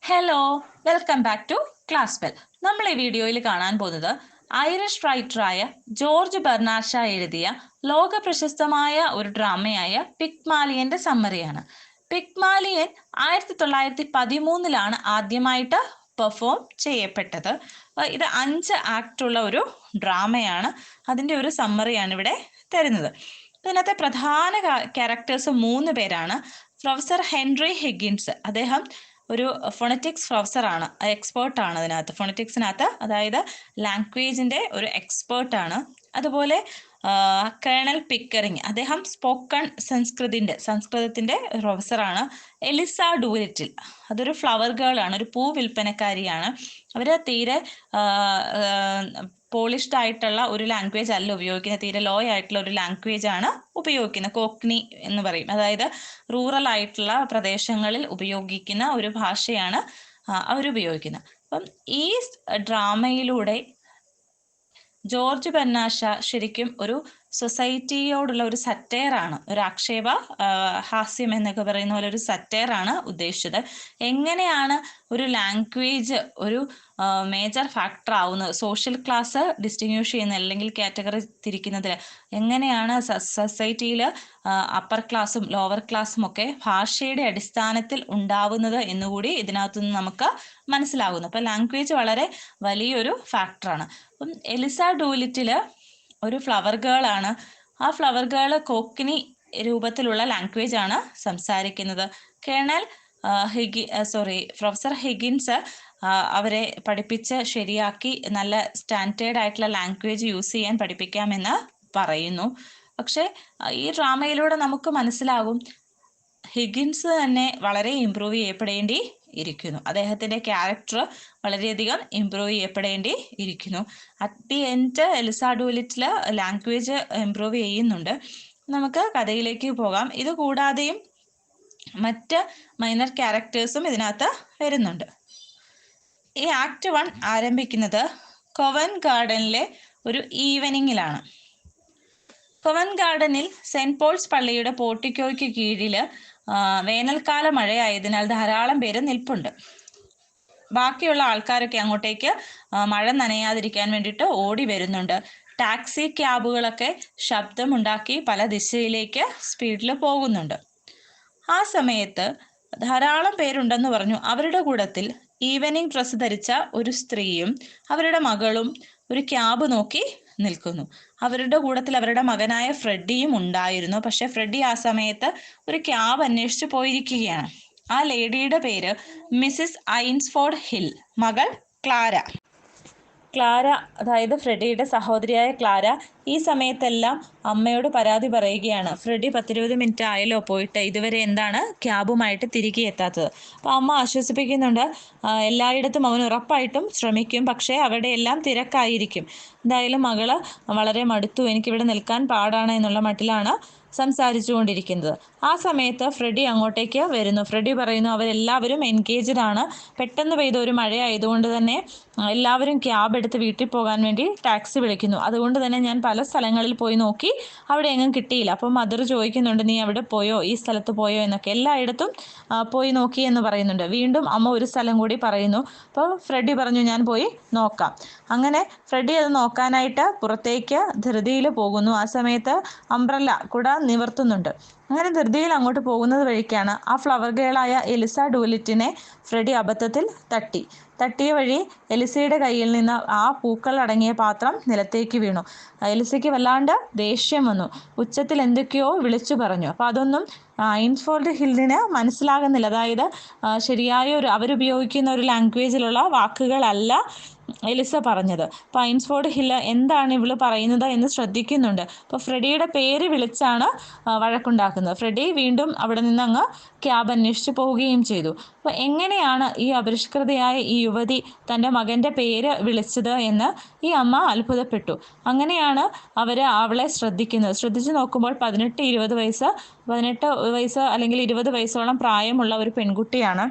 Hello, welcome back to class bell. നമ്മൾ ഈ വീഡിയോയിൽ കാണാൻ പോകുന്നത് ഐറിഷ് റൈറ്ററായ ജോർജ് ബെർണാഡ് ഷാ എഴുതിയ ലോക പ്രശസ്തമായ ഒരു ഡ്രാമയായ പിഗ്മാലിയന്റെ സമ്മറിയാണ്. പിഗ്മാലിയൻ 1913 ആദ്യമായിട്ട് പെർഫോം ചെയ്യപ്പെട്ടത്. ഇത് 5 ആക്ടുള്ള ഒരു ഡ്രാമയാണ്. അതിൻ്റെ ഒരു സമ്മറിയാണ് ഇവിടെ തരുന്നത്. ഇതിനകത്തെ പ്രധാന ക്യാരക്ടേഴ്സ് 3 പേരാണ്. പ്രൊഫസർ ഹെൻറി ഹിഗിൻസ്, അദ്ദേഹം ഒരു ഫൊണറ്റിക്സ് പ്രൊഫസറാണ്, എക്സ്പേർട്ടാണ് അതിനകത്ത്, ഫൊണറ്റിക്സിനകത്ത്, അതായത് ലാംഗ്വേജിൻ്റെ ഒരു എക്സ്പേർട്ടാണ്. അതുപോലെ കേണൽ പിക്കറിങ്, അദ്ദേഹം സ്പോക്കൺ സംസ്കൃതത്തിൻ്റെ പ്രൊഫസറാണ്. എലിസ ഡൂലിറ്റിൽ, അതൊരു ഫ്ലവർ ഗേൾ ആണ്, ഒരു പൂ വിൽപ്പനക്കാരിയാണ്. അവർ തീരെ പോളിഷ്ഡ് ആയിട്ടുള്ള ഒരു ലാംഗ്വേജ് അല്ല ഉപയോഗിക്കുന്നത്, തീരെ ലോ ആയിട്ടുള്ള ഒരു ലാംഗ്വേജ് ആണ് ഉപയോഗിക്കുന്നത്. കോക്നി എന്ന് പറയും, അതായത് റൂറൽ ആയിട്ടുള്ള പ്രദേശങ്ങളിൽ ഉപയോഗിക്കുന്ന ഒരു ഭാഷയാണ് അവരുപയോഗിക്കുന്നത്. അപ്പം ഈ ഡ്രാമയിലൂടെ ജോർജ് ബെർണാഡ് ഷാ ശരിക്കും ഒരു സൊസൈറ്റിയോടുള്ള ഒരു സറ്റയറാണ്, ഒരു ആക്ഷേപ ഹാസ്യം എന്നൊക്കെ പറയുന്ന പോലെ ഒരു സറ്റയറാണ് ഉദ്ദേശിച്ചത്. എങ്ങനെയാണ് ഒരു ലാംഗ്വേജ് ഒരു മേജർ ഫാക്ടർ ആവുന്നത്, സോഷ്യൽ ക്ലാസ് ഡിസ്റ്റിങ്വിഷ് ചെയ്യുന്ന അല്ലെങ്കിൽ കാറ്റഗറി തിരിക്കുന്നതിൽ എങ്ങനെയാണ് സൊസൈറ്റിയിൽ അപ്പർ ക്ലാസ്സും ലോവർ ക്ലാസ്സും ഒക്കെ ഭാഷയുടെ അടിസ്ഥാനത്തിൽ ഉണ്ടാവുന്നത് എന്നുകൂടി ഇതിനകത്തുനിന്ന് നമുക്ക് മനസ്സിലാകുന്നു. അപ്പം ലാംഗ്വേജ് വളരെ വലിയൊരു ഫാക്ടറാണ്. അപ്പം എലിസ ഡൂലിറ്റിൽ ഒരു ഫ്ലവർ ഗേൾ ആണ്. ആ ഫ്ലവർ ഗേൾ കോക്കിനി രൂപത്തിലുള്ള ലാംഗ്വേജ് ആണ് സംസാരിക്കുന്നത്. കേണൽ പ്രൊഫസർ ഹിഗിൻസ് അവരെ പഠിപ്പിച്ച് ശരിയാക്കി നല്ല സ്റ്റാൻഡേർഡ് ആയിട്ടുള്ള ലാംഗ്വേജ് യൂസ് ചെയ്യാൻ പഠിപ്പിക്കാമെന്ന് പറയുന്നു. പക്ഷെ ഈ ഡ്രാമയിലൂടെ നമുക്ക് മനസ്സിലാകും ഹിഗിൻസ് തന്നെ വളരെ ഇമ്പ്രൂവ് ചെയ്യപ്പെടേണ്ടി ഇരിക്കുന്നു. അദ്ദേഹത്തിൻ്റെ ക്യാരക്ടർ വളരെയധികം ഇമ്പ്രൂവ് ചെയ്യപ്പെടേണ്ടി ഇരിക്കുന്നു. At the end Eliza Doolittle language improve ചെയ്യുന്നുണ്ട്. നമുക്ക് കഥയിലേക്ക് പോകാം. ഇത് കൂടാതെയും മറ്റ് മൈനർ ക്യാരക്ടേഴ്സും ഇതിനകത്ത് വരുന്നുണ്ട്. ഈ ആക്ട് 1 ആരംഭിക്കുന്നത് കൊവന്റ് ഗാർഡനിലെ ഒരു ഈവനിങ്ങിലാണ്. കൊവന്റ് ഗാർഡനിൽ സെന്റ് പോൾസ് പള്ളിയുടെ പോർട്ടിക്കോയ്ക്ക് കീഴിൽ വേനൽക്കാല മഴയായതിനാൽ ധാരാളം പേര് നിൽപ്പുണ്ട്. ബാക്കിയുള്ള ആൾക്കാരൊക്കെ അങ്ങോട്ടേക്ക് മഴ നനയാതിരിക്കാൻ വേണ്ടിയിട്ട് ഓടി വരുന്നുണ്ട്. ടാക്സി ക്യാബുകളൊക്കെ ശബ്ദമുണ്ടാക്കി പല ദിശയിലേക്ക് സ്പീഡിൽ പോകുന്നുണ്ട്. ആ സമയത്ത് ധാരാളം പേരുണ്ടെന്ന് പറഞ്ഞു. അവരുടെ കൂട്ടത്തിൽ ഈവനിങ് ഡ്രസ്സ് ധരിച്ച ഒരു സ്ത്രീയും അവരുടെ മകളും ഒരു ക്യാബ് നോക്കി നിൽക്കുന്നു. അവരുടെ കൂട്ടത്തിൽ അവരുടെ മകനായ ഫ്രെഡിയും ഉണ്ടായിരുന്നു. പക്ഷെ ഫ്രെഡി ആ സമയത്ത് ഒരു ക്യാബ് അന്വേഷിച്ച് പോയിരിക്കുകയാണ്. ആ ലേഡിയുടെ പേര് മിസ്സിസ് ഐൻസ്ഫോർഡ് ഹിൽ, മകൾ ക്ലാര. അതായത് ഫ്രെഡിയുടെ സഹോദരിയായ ക്ലാര ഈ സമയത്തെല്ലാം അമ്മയോട് പരാതി പറയുകയാണ്. ഫ്രെഡി 10-20 മിനിറ്റ് ആയല്ലോ പോയിട്ട്, ഇതുവരെ എന്താണ് ക്യാബുമായിട്ട് തിരികെ എത്താത്തത്. അപ്പോൾ അമ്മ ആശ്വസിപ്പിക്കുന്നുണ്ട്, എല്ലായിടത്തും അവൻ ഉറപ്പായിട്ടും ശ്രമിക്കും, പക്ഷേ അവിടെ എല്ലാം തിരക്കായിരിക്കും. എന്തായാലും മകള് വളരെ മടുത്തു, എനിക്കിവിടെ നിൽക്കാൻ പാടാണ് എന്നുള്ള മട്ടിലാണ് സംസാരിച്ചു കൊണ്ടിരിക്കുന്നത്. ആ സമയത്ത് ഫ്രെഡി അങ്ങോട്ടേക്ക് വരുന്നു. ഫ്രെഡി പറയുന്നു അവരെല്ലാവരും എൻഗേജ്ഡ് ആണ്, പെട്ടെന്ന് പെയ്ത ഒരു മഴ ആയതുകൊണ്ട് തന്നെ എല്ലാവരും ക്യാബ് എടുത്ത് വീട്ടിൽ പോകാൻ വേണ്ടി ടാക്സി വിളിക്കുന്നു. അതുകൊണ്ട് തന്നെ ഞാൻ പല സ്ഥലങ്ങളിൽ പോയി നോക്കി, അവിടെ എങ്ങും കിട്ടിയില്ല. അപ്പം മദർ ചോദിക്കുന്നുണ്ട്, നീ അവിടെ പോയോ, ഈ സ്ഥലത്ത് പോയോ എന്നൊക്കെ. എല്ലായിടത്തും പോയി നോക്കി എന്ന് പറയുന്നുണ്ട്. വീണ്ടും അമ്മ ഒരു സ്ഥലം കൂടി പറയുന്നു. അപ്പോൾ ഫ്രെഡി പറഞ്ഞു, ഞാൻ പോയി നോക്കാം. അങ്ങനെ ഫ്രെഡി അത് നോക്കാനായിട്ട് പുറത്തേക്ക് ധൃതിയിൽ പോകുന്നു. ആ സമയത്ത് അംബ്രല്ല കുട നിവർത്തുന്നുണ്ട്. അങ്ങനെ ധൃതിയിൽ അങ്ങോട്ട് പോകുന്നത് വഴിക്കാണ് ആ ഫ്ലവർ ഗേളായ എലിസ ഡൂലിറ്റിനെ ഫ്രെഡി അബദ്ധത്തിൽ തട്ടിയ വഴി എലിസയുടെ കയ്യിൽ നിന്ന് ആ പൂക്കൾ അടങ്ങിയ പാത്രം നിലത്തേക്ക് വീണു. എലിസയ്ക്ക് വല്ലാണ്ട് ദേഷ്യം വന്നു. ഉച്ചത്തിൽ എന്തൊക്കെയോ വിളിച്ചു പറഞ്ഞു. അപ്പോൾ അതൊന്നും ഐൻസ്ഫോർഡ് ഹില്ലിന് മനസ്സിലാകുന്നില്ല. അതായത് ശരിയായ അവരുപയോഗിക്കുന്ന ഒരു ലാംഗ്വേജിലുള്ള വാക്കുകളല്ല എലിസ പറഞ്ഞത്. അപ്പോൾ ഐൻസ്ഫോർഡ് ഹില്ല് എന്താണ് ഇവള് പറയുന്നത് എന്ന് ശ്രദ്ധിക്കുന്നുണ്ട്. അപ്പോൾ ഫ്രെഡിയുടെ പേര് വിളിച്ചാണ് വഴക്കുണ്ടാക്കുന്നത്. ഫ്രെഡി വീണ്ടും അവിടെ നിന്ന് അങ്ങ് ക്യാബ് അന്വേഷിച്ച് പോവുകയും ചെയ്തു. അപ്പോൾ എങ്ങനെയാണ് ഈ അപരിഷ്കൃതയായ ഈ യുവതി തൻ്റെ മകൻ്റെ പേര് വിളിച്ചത് എന്ന് ഈ അമ്മ അത്ഭുതപ്പെട്ടു. അങ്ങനെയാണ് അവളെ ശ്രദ്ധിച്ചു നോക്കുമ്പോൾ 18 വയസ്സ് അല്ലെങ്കിൽ 20 വയസ്സോളം പ്രായമുള്ള ഒരു പെൺകുട്ടിയാണ്.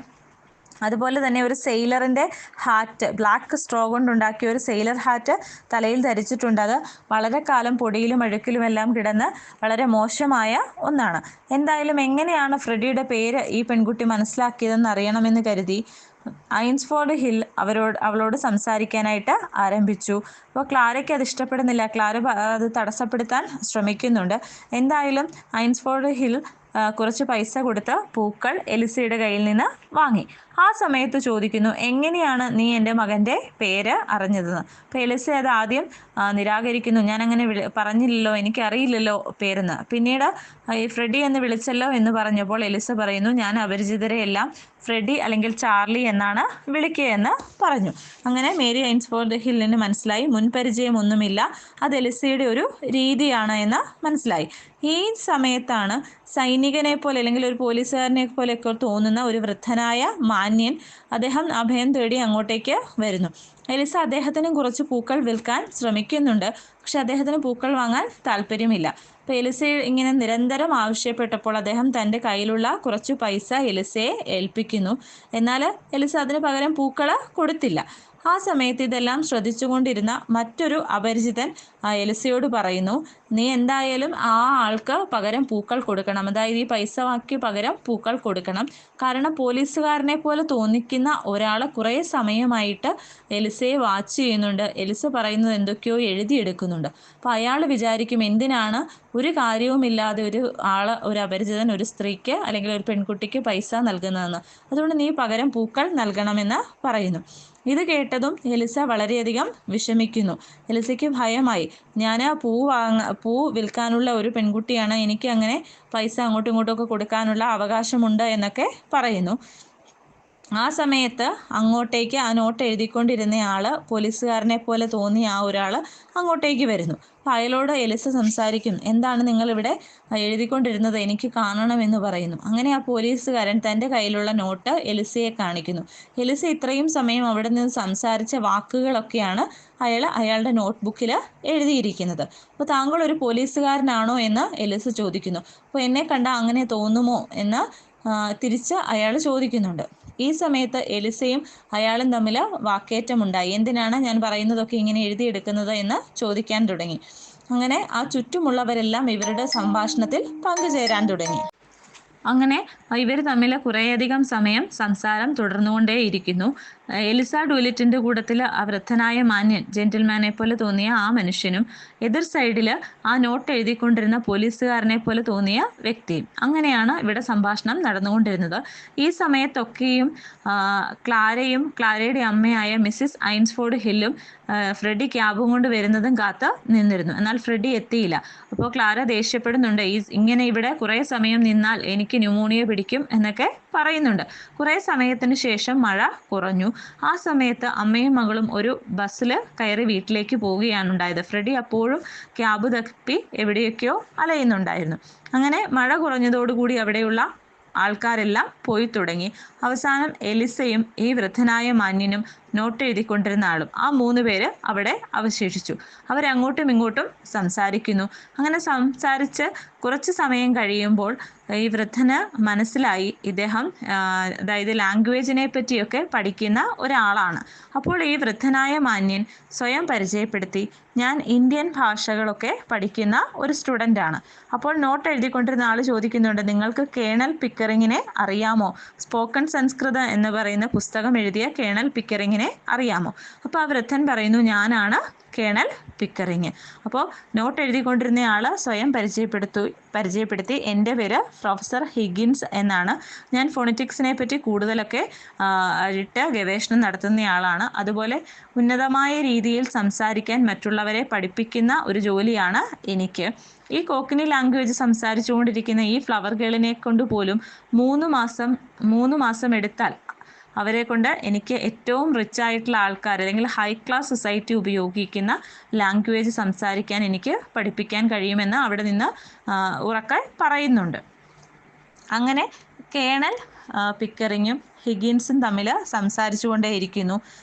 അതുപോലെ തന്നെ ഒരു സെയിലറിൻ്റെ ഹാറ്റ്, ബ്ലാക്ക് സ്ട്രോ കൊണ്ടുണ്ടാക്കിയ ഒരു സെയിലർ ഹാറ്റ് തലയിൽ ധരിച്ചിട്ടുണ്ട്. അത് വളരെ കാലം പൊടിയിലും അഴുക്കിലുമെല്ലാം കിടന്ന് വളരെ മോശമായ ഒന്നാണ്. എന്തായാലും എങ്ങനെയാണ് ഫ്രെഡിയുടെ പേര് ഈ പെൺകുട്ടി മനസ്സിലാക്കിയതെന്ന് അറിയണമെന്ന് കരുതി ഐൻസ്ഫോർഡ് ഹിൽ അവളോട് സംസാരിക്കാനായിട്ട് ആരംഭിച്ചു. അപ്പോൾ ക്ലാരയ്ക്ക് അത് ഇഷ്ടപ്പെടുന്നില്ല. ക്ലാര അത് തടസ്സപ്പെടുത്താൻ ശ്രമിക്കുന്നുണ്ട്. എന്തായാലും ഐൻസ്ഫോർഡ് ഹിൽ കുറച്ച് പൈസ കൊടുത്ത് പൂക്കൾ എലിസയുടെ കയ്യിൽ നിന്ന് വാങ്ങി. ആ സമയത്ത് ചോദിക്കുന്നു, എങ്ങനെയാണ് നീ എൻ്റെ മകൻ്റെ പേര് അറിഞ്ഞതെന്ന്. അപ്പോൾ എലിസ അത് ആദ്യം നിരാകരിക്കുന്നു. ഞാൻ അങ്ങനെ പറഞ്ഞില്ലല്ലോ, എനിക്കറിയില്ലല്ലോ പേരെന്ന്. പിന്നീട് ഈ ഫ്രെഡി എന്ന് വിളിച്ചല്ലോ എന്ന് പറഞ്ഞപ്പോൾ എലിസ പറയുന്നു, ഞാൻ അപരിചിതരെയെല്ലാം ഫ്രെഡി അല്ലെങ്കിൽ ചാർലി എന്നാണ് വിളിക്കുകയെന്ന് പറഞ്ഞു. അങ്ങനെ മേരി ഐൻസ്ഫോർഡ് ഹില്ലിന് മനസ്സിലായി മുൻപരിചയമൊന്നുമില്ല, അത് എലിസയുടെ ഒരു രീതിയാണ് എന്ന് മനസ്സിലായി. ഈ സമയത്താണ് സൈനികനെ പോലെ അല്ലെങ്കിൽ ഒരു പോലീസുകാരനെ പോലെയൊക്കെ തോന്നുന്ന ഒരു വൃദ്ധനായ മാന്യൻ, അദ്ദേഹം അഭയം തേടി അങ്ങോട്ടേക്ക് വരുന്നു. എലിസ അദ്ദേഹത്തിനും കുറച്ച് പൂക്കൾ വിൽക്കാൻ ശ്രമിക്കുന്നുണ്ട്. പക്ഷെ അദ്ദേഹത്തിന് പൂക്കൾ വാങ്ങാൻ താല്പര്യമില്ല. അപ്പോൾ എലിസ ഇങ്ങനെ നിരന്തരം ആവശ്യപ്പെട്ടപ്പോൾ അദ്ദേഹം തൻ്റെ കയ്യിലുള്ള കുറച്ച് പൈസ എലിസയെ ഏൽപ്പിക്കുന്നു. എന്നാൽ എലിസ അതിന് പകരം പൂക്കൾ കൊടുത്തില്ല. ആ സമയത്ത് ഇതെല്ലാം ശ്രദ്ധിച്ചുകൊണ്ടിരുന്ന മറ്റൊരു അപരിചിതൻ എലിസയോട് പറയുന്നു, നീ എന്തായാലും ആ ആൾക്ക് പകരം പൂക്കൾ കൊടുക്കണം, അതായത് ഈ പൈസയ്ക്ക് പകരം പൂക്കൾ കൊടുക്കണം. കാരണം പോലീസുകാരനെ പോലെ തോന്നിക്കുന്ന ഒരാൾ കുറേ സമയമായിട്ട് എലിസയെ വാച്ച് ചെയ്യുന്നുണ്ട്. എലിസ പറയുന്നത് എന്തൊക്കെയോ എഴുതിയെടുക്കുന്നുണ്ട്. അപ്പോൾ അയാൾ വിചാരിക്കും, എന്തിനാണ് ഒരു കാര്യവുമില്ലാതെ ഒരു അപരിചിതൻ ഒരു സ്ത്രീക്ക് അല്ലെങ്കിൽ ഒരു പെൺകുട്ടിക്ക് പൈസ നൽകുന്നതെന്ന്. അതുകൊണ്ട് നീ പകരം പൂക്കൾ നൽകണമെന്ന് പറയുന്നു. ഇത് കേട്ടതും എലിസ വളരെയധികം വിഷമിക്കുന്നു. എലിസയ്ക്ക് ഭയമായി. ഞാൻ പൂ വിൽക്കാനുള്ള ഒരു പെൺകുട്ടിയാണ്, എനിക്ക് അങ്ങനെ പൈസ അങ്ങോട്ടും ഇങ്ങോട്ടും കൊടുക്കാനുള്ള അവകാശമുണ്ട് എന്നൊക്കെ പറയുന്നു. ആ സമയത്ത് അങ്ങോട്ടേക്ക് ആ നോട്ട് എഴുതിക്കൊണ്ടിരുന്ന ആൾ, പോലീസുകാരനെ പോലെ തോന്നിയ ആ ഒരാൾ അങ്ങോട്ടേക്ക് വരുന്നു. അപ്പോൾ അയാളോട് എലിസ സംസാരിക്കും, എന്താണ് നിങ്ങളിവിടെ എഴുതിക്കൊണ്ടിരുന്നത്, എനിക്ക് കാണണമെന്ന് പറയുന്നു. അങ്ങനെ ആ പോലീസുകാരൻ തൻ്റെ കയ്യിലുള്ള നോട്ട് എലിസയെ കാണിക്കുന്നു. എലിസ ഇത്രയും സമയം അവിടെ നിന്ന് സംസാരിച്ച വാക്കുകളൊക്കെയാണ് അയാളുടെ നോട്ട്ബുക്കിൽ എഴുതിയിരിക്കുന്നത്. അപ്പോൾ താങ്കൾ ഒരു പോലീസുകാരനാണോ എന്ന് എലിസ ചോദിക്കുന്നു. അപ്പോൾ എന്നെ കണ്ടാൽ അങ്ങനെ തോന്നുമോ എന്ന് തിരിച്ച് അയാൾ ചോദിക്കുന്നുണ്ട്. ഈ സമയത്ത് എലിസയും അയാളും തമ്മിൽ വാക്കേറ്റമുണ്ടായി. എന്തിനാണ് ഞാൻ പറയുന്നതൊക്കെ ഇങ്ങനെ എഴുതിയെടുക്കുന്നത് എന്ന് ചോദിക്കാൻ തുടങ്ങി. അങ്ങനെ ആ ചുറ്റുമുള്ളവരെല്ലാം ഇവരുടെ സംഭാഷണത്തിൽ പങ്കുചേരാൻ തുടങ്ങി. അങ്ങനെ ഇവർ തമ്മിൽ കുറേയധികം സമയം സംസാരം തുടർന്നുകൊണ്ടേയിരിക്കുന്നു. എലിസ ഡൂലിറ്റിൻ്റെ കൂട്ടത്തിൽ ആ വൃദ്ധനായ മാന്യൻ, ജെന്റിൽമാനെ പോലെ തോന്നിയ ആ മനുഷ്യനും എതിർ സൈഡിൽ ആ നോട്ട് എഴുതിക്കൊണ്ടിരുന്ന പോലീസുകാരനെ പോലെ തോന്നിയ വ്യക്തിയും. അങ്ങനെയാണ് ഇവിടെ സംഭാഷണം നടന്നുകൊണ്ടിരുന്നത്. ഈ സമയത്തൊക്കെയും ക്ലാരയുടെ അമ്മയായ മിസ്സിസ് ഐൻസ്ഫോർഡ് ഹില്ലും ഫ്രെഡി ക്യാബും കൊണ്ട് വരുന്നതും കാത്ത് നിന്നിരുന്നു. എന്നാൽ ഫ്രെഡി എത്തിയില്ല. അപ്പോൾ ക്ലാര ദേഷ്യപ്പെടുന്നുണ്ട്, ഇങ്ങനെ ഇവിടെ കുറേ സമയം നിന്നാൽ എനിക്ക് ന്യൂമോണിയ പിടിക്കും എന്നൊക്കെ പറയുന്നുണ്ട്. കുറേ സമയത്തിന് ശേഷം മഴ കുറഞ്ഞു. ആ സമയത്ത് അമ്മയും മകളും ഒരു ബസ്സിൽ കയറി വീട്ടിലേക്ക് പോവുകയാണ് ഉണ്ടായത്. ഫ്രെഡി അപ്പോഴും ക്യാബ് തപ്പി എവിടെയൊക്കെയോ അലയുന്നുണ്ടായിരുന്നു. അങ്ങനെ മഴ കുറഞ്ഞതോടുകൂടി അവിടെയുള്ള ആൾക്കാരെല്ലാം പോയി തുടങ്ങി. അവസാനം എലിസയും ഈ വൃദ്ധനായ മാന്യനും നോട്ട് എഴുതിക്കൊണ്ടിരുന്ന ആളും, ആ 3 പേര് അവിടെ അവശേഷിച്ചു. അവരങ്ങോട്ടും ഇങ്ങോട്ടും സംസാരിക്കുന്നു. അങ്ങനെ സംസാരിച്ച് കുറച്ച് സമയം കഴിയുമ്പോൾ ഈ വൃദ്ധന് മനസ്സിലായി ഇദ്ദേഹം അതായത് ലാംഗ്വേജിനെ പറ്റിയൊക്കെ പഠിക്കുന്ന ഒരാളാണ്. അപ്പോൾ ഈ വൃദ്ധനായ മാന്യൻ സ്വയം പരിചയപ്പെടുത്തി, ഞാൻ ഇന്ത്യൻ ഭാഷകളൊക്കെ പഠിക്കുന്ന ഒരു സ്റ്റുഡൻ്റാണ്. അപ്പോൾ നോട്ട് എഴുതിക്കൊണ്ടിരുന്ന ആൾ ചോദിക്കുന്നുണ്ട്, നിങ്ങൾക്ക് കേണൽ പിക്കറിങ്ങിനെ അറിയാമോ? സ്പോക്കൺ സംസ്കൃതം എന്ന് പറയുന്ന പുസ്തകം എഴുതിയ കേണൽ പിക്കറിങ്ങിനെ അറിയാമോ? അപ്പോൾ ആ വൃദ്ധൻ പറയുന്നു, ഞാനാണ് കേണൽ പിക്കറിങ്. അപ്പോൾ നോട്ട് എഴുതിക്കൊണ്ടിരുന്ന ആൾ സ്വയം പരിചയപ്പെടുത്തി, എൻ്റെ പേര് പ്രൊഫസർ ഹിഗിൻസ് എന്നാണ്. ഞാൻ ഫോണറ്റിക്സിനെ പറ്റി കൂടുതലൊക്കെ ഗവേഷണം നടത്തുന്നയാളാണ്. അതുപോലെ ഉന്നതമായ രീതിയിൽ സംസാരിക്കാൻ മറ്റുള്ളവരെ പഠിപ്പിക്കുന്ന ഒരു ജോലിയാണ് എനിക്ക്. ഈ കോക്കനി ലാംഗ്വേജ് സംസാരിച്ചുകൊണ്ടിരിക്കുന്ന ഈ ഫ്ലവർ ഗേളിനെ കൊണ്ട് പോലും 3 മാസം എടുത്താൽ അവരെ കൊണ്ട് എനിക്ക് ഏറ്റവും റിച്ച് ആയിട്ടുള്ള ആൾക്കാർ അല്ലെങ്കിൽ ഹൈ ക്ലാസ് സൊസൈറ്റി ഉപയോഗിക്കുന്ന ലാംഗ്വേജ് സംസാരിക്കാൻ എനിക്ക് പഠിപ്പിക്കാൻ കഴിയുമെന്ന് അവിടെ നിന്ന് ഉറക്കെ പറയുന്നുണ്ട്. അങ്ങനെ കേണൽ പിക്കറിങ്ങും ഹിഗിൻസും തമ്മിൽ സംസാരിച്ചു കൊണ്ടേയിരിക്കുന്നു.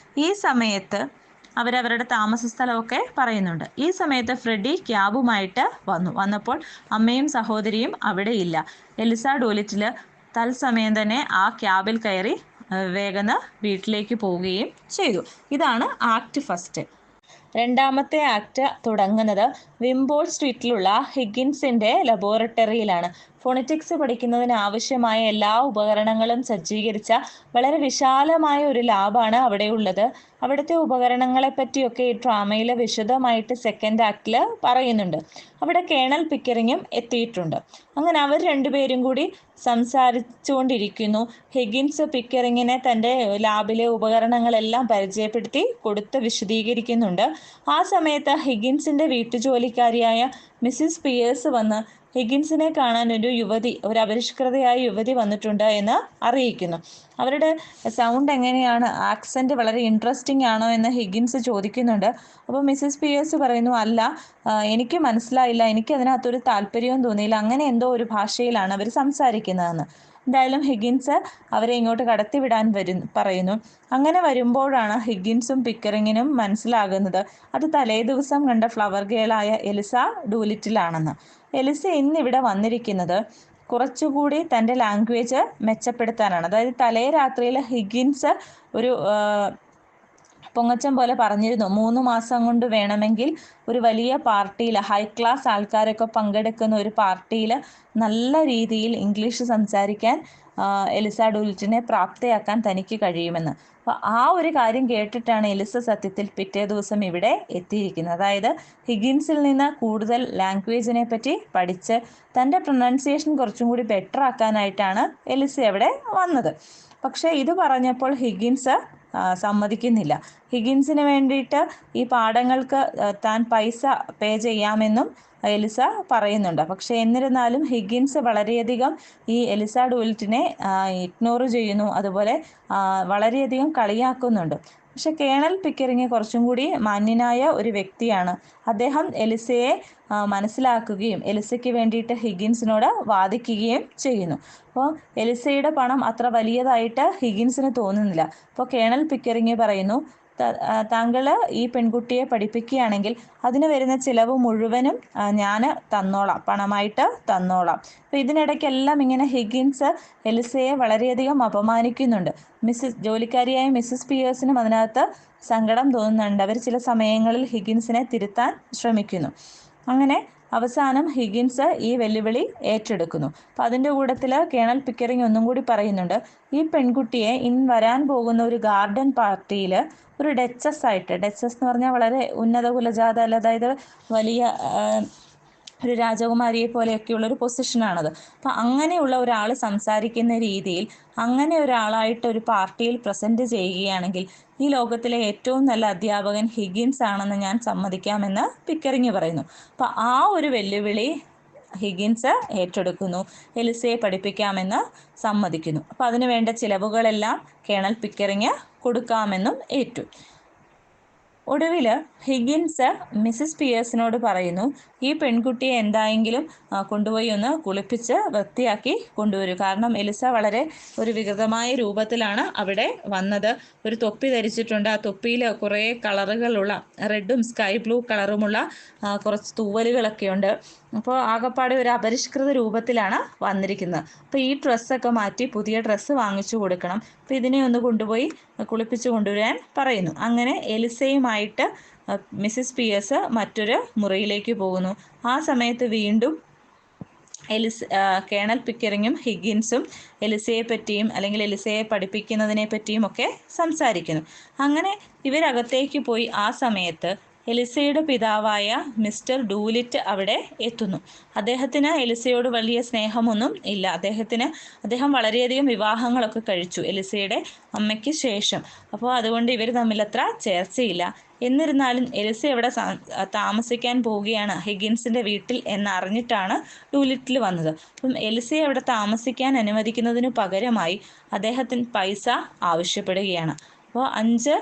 ഈ സമയത്ത് അവരവരുടെ താമസ സ്ഥലമൊക്കെ പറയുന്നുണ്ട്. ഈ സമയത്ത് ഫ്രെഡി ക്യാബുമായിട്ട് വന്നപ്പോൾ അമ്മയും സഹോദരിയും അവിടെ ഇല്ല. എലിസ ഡൂലിറ്റിൽ തത്സമയം തന്നെ ആ ക്യാബിൽ കയറി വേഗം വീട്ടിലേക്ക് പോവുകയും ചെയ്തു. ഇതാണ് ആക്ട് ഫസ്റ്റ്. രണ്ടാമത്തെ ആക്ട് തുടങ്ങുന്നത് വിംബോൾ സ്ട്രീറ്റിലുള്ള ഹിഗിൻസിന്റെ ലബോറട്ടറിയിലാണ്. ഫോണറ്റിക്സ് പഠിക്കുന്നതിന് ആവശ്യമായ എല്ലാ ഉപകരണങ്ങളും സജ്ജീകരിച്ച വളരെ വിശാലമായ ഒരു ലാബാണ് അവിടെ ഉള്ളത്. അവിടുത്തെ ഉപകരണങ്ങളെ പറ്റിയൊക്കെ ഈ ഡ്രാമയിൽ വിശദമായിട്ട് സെക്കൻഡ് ആക്ടിൽ പറയുന്നുണ്ട്. അവിടെ കേണൽ പിക്കറിങ്ങും എത്തിയിട്ടുണ്ട്. അങ്ങനെ അവർ രണ്ടുപേരും കൂടി സംസാരിച്ചുകൊണ്ടിരിക്കുന്നു. ഹിഗിൻസ് പിക്കറിങ്ങിനെ തൻ്റെ ലാബിലെ ഉപകരണങ്ങളെല്ലാം പരിചയപ്പെടുത്തി കൊടുത്ത് വിശദീകരിക്കുന്നുണ്ട്. ആ സമയത്ത് ഹിഗിൻസിന്റെ വീട്ടുജോലിക്കാരിയായ മിസ്സിസ് പിയേഴ്സ് വന്ന് ഹിഗിൻസിനെ കാണാൻ ഒരു അപരിഷ്കൃതയായ യുവതി വന്നിട്ടുണ്ട് എന്ന് അറിയിക്കുന്നു. അവരുടെ സൗണ്ട് എങ്ങനെയാണ്, ആക്സെന്റ് വളരെ ഇൻട്രസ്റ്റിംഗ് ആണോ എന്ന് ഹിഗിൻസ് ചോദിക്കുന്നുണ്ട്. അപ്പോൾ മിസ്സിസ് പിയേഴ്സ് പറയുന്നു, അല്ല, എനിക്ക് മനസ്സിലായില്ല, എനിക്ക് അതിനകത്തൊരു താല്പര്യവും തോന്നിയില്ല, അങ്ങനെ എന്തോ ഒരു ഭാഷയിലാണ് അവർ സംസാരിക്കുന്നതെന്ന്. എന്തായാലും ഹിഗിൻസ് അവരെ ഇങ്ങോട്ട് കടത്തിവിടാൻ പറയുന്നു. അങ്ങനെ വരുമ്പോഴാണ് ഹിഗിൻസും പിക്കറിങ്ങിനും മനസ്സിലാകുന്നത് അത് തലേ ദിവസം കണ്ട ഫ്ലവർ ഗേളായ എലിസ ഡൂലിറ്റിലാണെന്ന്. എലിസ ഇന്നിവിടെ വന്നിരിക്കുന്നത് കുറച്ചുകൂടി തൻ്റെ ലാംഗ്വേജ് മെച്ചപ്പെടുത്താനാണ്. അതായത് തലേ രാത്രിയിൽ ഹിഗിൻസ് ഒരു പൊങ്ങച്ചം പോലെ പറഞ്ഞിരുന്നു, 3 മാസം കൊണ്ട് വേണമെങ്കിൽ ഒരു വലിയ പാർട്ടിയിൽ, ഹൈ ക്ലാസ് ആൾക്കാരൊക്കെ പങ്കെടുക്കുന്ന ഒരു പാർട്ടിയിൽ നല്ല രീതിയിൽ ഇംഗ്ലീഷ് സംസാരിക്കാൻ എലിസ ഡൂലിറ്റിനെ പ്രാപ്തയാക്കാൻ തനിക്ക് കഴിയുമെന്ന്. അപ്പോൾ ആ ഒരു കാര്യം കേട്ടിട്ടാണ് എലിസ സത്യത്തിൽ പിറ്റേ ദിവസം ഇവിടെ എത്തിയിരിക്കുന്നത്. അതായത് ഹിഗിൻസിൽ നിന്ന് കൂടുതൽ ലാംഗ്വേജിനെ പറ്റി പഠിച്ച് തൻ്റെ പ്രൊനൗൺസിയേഷൻ കുറച്ചും കൂടി ബെറ്റർ ആക്കാനായിട്ടാണ് എലിസ അവിടെ വന്നത്. പക്ഷേ ഇത് പറഞ്ഞപ്പോൾ ഹിഗിൻസ് സമ്മതിക്കുന്നില്ല. ഹിഗിൻസിന് വേണ്ടിയിട്ട് ഈ പാഠങ്ങൾക്ക് താൻ പൈസ പേ ചെയ്യാമെന്നും എലിസ പറയുന്നുണ്ട്. പക്ഷേ എന്നിരുന്നാലും ഹിഗിൻസ് വളരെയധികം ഈ എലിസ ഡൂലിറ്റിനെ ഇഗ്നോർ ചെയ്യുന്നു, അതുപോലെ വളരെയധികം കളിയാക്കുന്നുണ്ട്. പക്ഷെ കേണൽ പിക്കറിങ് കുറച്ചും കൂടി മാന്യനായ ഒരു വ്യക്തിയാണ്. അദ്ദേഹം എലിസയെ മനസ്സിലാക്കുകയും എലിസയ്ക്ക് വേണ്ടിയിട്ട് ഹിഗിൻസിനോട് വാദിക്കുകയും ചെയ്യുന്നു. അപ്പോൾ എലിസയുടെ പണം അത്ര വലിയതായിട്ട് ഹിഗിൻസിന് തോന്നുന്നില്ല. അപ്പോൾ കേണൽ പിക്കറിങ് പറയുന്നു, താങ്കൾ ഈ പെൺകുട്ടിയെ പഠിപ്പിക്കുകയാണെങ്കിൽ അതിന് വരുന്ന ചിലവ് മുഴുവനും ഞാൻ തന്നോളാം, പണമായിട്ട് തന്നോളാം. അപ്പോൾ ഇതിനിടയ്ക്കെല്ലാം ഇങ്ങനെ ഹിഗിൻസ് എലിസയെ വളരെയധികം അപമാനിക്കുന്നുണ്ട്. ജോലിക്കാരിയായ മിസ്സിസ് പിയേഴ്സിനും അതിനകത്ത് സങ്കടം തോന്നുന്നുണ്ട്. അവർ ചില സമയങ്ങളിൽ ഹിഗിൻസിനെ തിരുത്താൻ ശ്രമിക്കുന്നു. അങ്ങനെ അവസാനം ഹിഗിൻസ് ഈ വെല്ലുവിളി ഏറ്റെടുക്കുന്നു. അപ്പം അതിൻ്റെ കൂട്ടത്തിൽ കേണൽ പിക്കറിങ് ഒന്നും കൂടി പറയുന്നുണ്ട്, ഈ പെൺകുട്ടിയെ വരാൻ പോകുന്ന ഒരു ഗാർഡൻ പാർട്ടിയിൽ ഒരു ഡച്ചസ് എന്ന് പറഞ്ഞാൽ വളരെ ഉന്നത കുലജാത, അതായത് വലിയ ഒരു രാജകുമാരിയെ പോലെയൊക്കെയുള്ളൊരു പൊസിഷനാണത്. അപ്പം അങ്ങനെയുള്ള ഒരാൾ സംസാരിക്കുന്ന രീതിയിൽ അങ്ങനെ ഒരാളായിട്ട് ഒരു പാർട്ടിയിൽ പ്രസൻറ്റ് ചെയ്യുകയാണെങ്കിൽ ഈ ലോകത്തിലെ ഏറ്റവും നല്ല അധ്യാപകൻ ഹിഗിൻസ് ആണെന്ന് ഞാൻ സമ്മതിക്കാമെന്ന് പിക്കറിങ് പറയുന്നു. അപ്പം ആ ഒരു വെല്ലുവിളി ഹിഗിൻസ് ഏറ്റെടുക്കുന്നു, എലിസയെ പഠിപ്പിക്കാമെന്ന് സമ്മതിക്കുന്നു. അപ്പം അതിനു വേണ്ട ചിലവുകളെല്ലാം കേണൽ പിക്കറിങ് കൊടുക്കാമെന്നും ഏറ്റു. ഒടുവിൽ ഹിഗിൻസ് മിസ്സിസ് പിയേഴ്സിനോട് പറയുന്നു, ഈ പെൺകുട്ടിയെ എന്തായെങ്കിലും കൊണ്ടുപോയി ഒന്ന് കുളിപ്പിച്ച് വൃത്തിയാക്കി കൊണ്ടുവരൂ. കാരണം എലിസ വളരെ ഒരു വികൃതമായ രൂപത്തിലാണ് അവിടെ വന്നത്. ഒരു തൊപ്പി ധരിച്ചിട്ടുണ്ട്. ആ തൊപ്പിയിൽ കുറേ കളറുകളുള്ള റെഡും സ്കൈ ബ്ലൂ കളറുമുള്ള കുറച്ച് തൂവലുകളൊക്കെ ഉണ്ട്. അപ്പോൾ ആകപ്പാടെ ഒരു അപരിഷ്കൃത രൂപത്തിലാണ് വന്നിരിക്കുന്നത്. അപ്പോൾ ഈ ഡ്രസ്സൊക്കെ മാറ്റി പുതിയ ഡ്രസ്സ് വാങ്ങിച്ചു കൊടുക്കണം. അപ്പോൾ ഇതിനെ ഒന്ന് കൊണ്ടുപോയി കുളിപ്പിച്ച് കൊണ്ടുവരാൻ പറയുന്നു. അങ്ങനെ എലിസയുമായിട്ട് മിസ്സിസ് പിയേഴ്സ് മറ്റൊരു മുറിയിലേക്ക് പോകുന്നു. ആ സമയത്ത് വീണ്ടും കേണൽ പിക്കറിങ്ങും ഹിഗിൻസും എലിസയെ പറ്റിയും അല്ലെങ്കിൽ എലിസയെ പഠിപ്പിക്കുന്നതിനെ പറ്റിയും ഒക്കെ സംസാരിക്കുന്നു. അങ്ങനെ ഇവരകത്തേക്ക് പോയി ആ സമയത്ത് എലിസയുടെ പിതാവായ മിസ്റ്റർ ഡൂലിറ്റ് അവിടെ എത്തുന്നു. അദ്ദേഹത്തിന് എലിസയോട് വലിയ സ്നേഹമൊന്നും ഇല്ല. അദ്ദേഹം വളരെയധികം വിവാഹങ്ങളൊക്കെ കഴിച്ചു എലിസയുടെ അമ്മയ്ക്ക് ശേഷം. അപ്പോൾ അതുകൊണ്ട് ഇവർ തമ്മിൽ അത്ര ചേർച്ചയില്ല. എന്നിരുന്നാലും എലിസ എവിടെ താമസിക്കാൻ പോവുകയാണ്, ഹിഗിൻസിൻ്റെ വീട്ടിൽ എന്നറിഞ്ഞിട്ടാണ് ഡൂലിറ്റിൽ വന്നത്. അപ്പം എലിസയെ അവിടെ താമസിക്കാൻ അനുവദിക്കുന്നതിന് പകരമായി അദ്ദേഹത്തിന് പൈസ ആവശ്യപ്പെടുകയാണ്. അപ്പോൾ $5,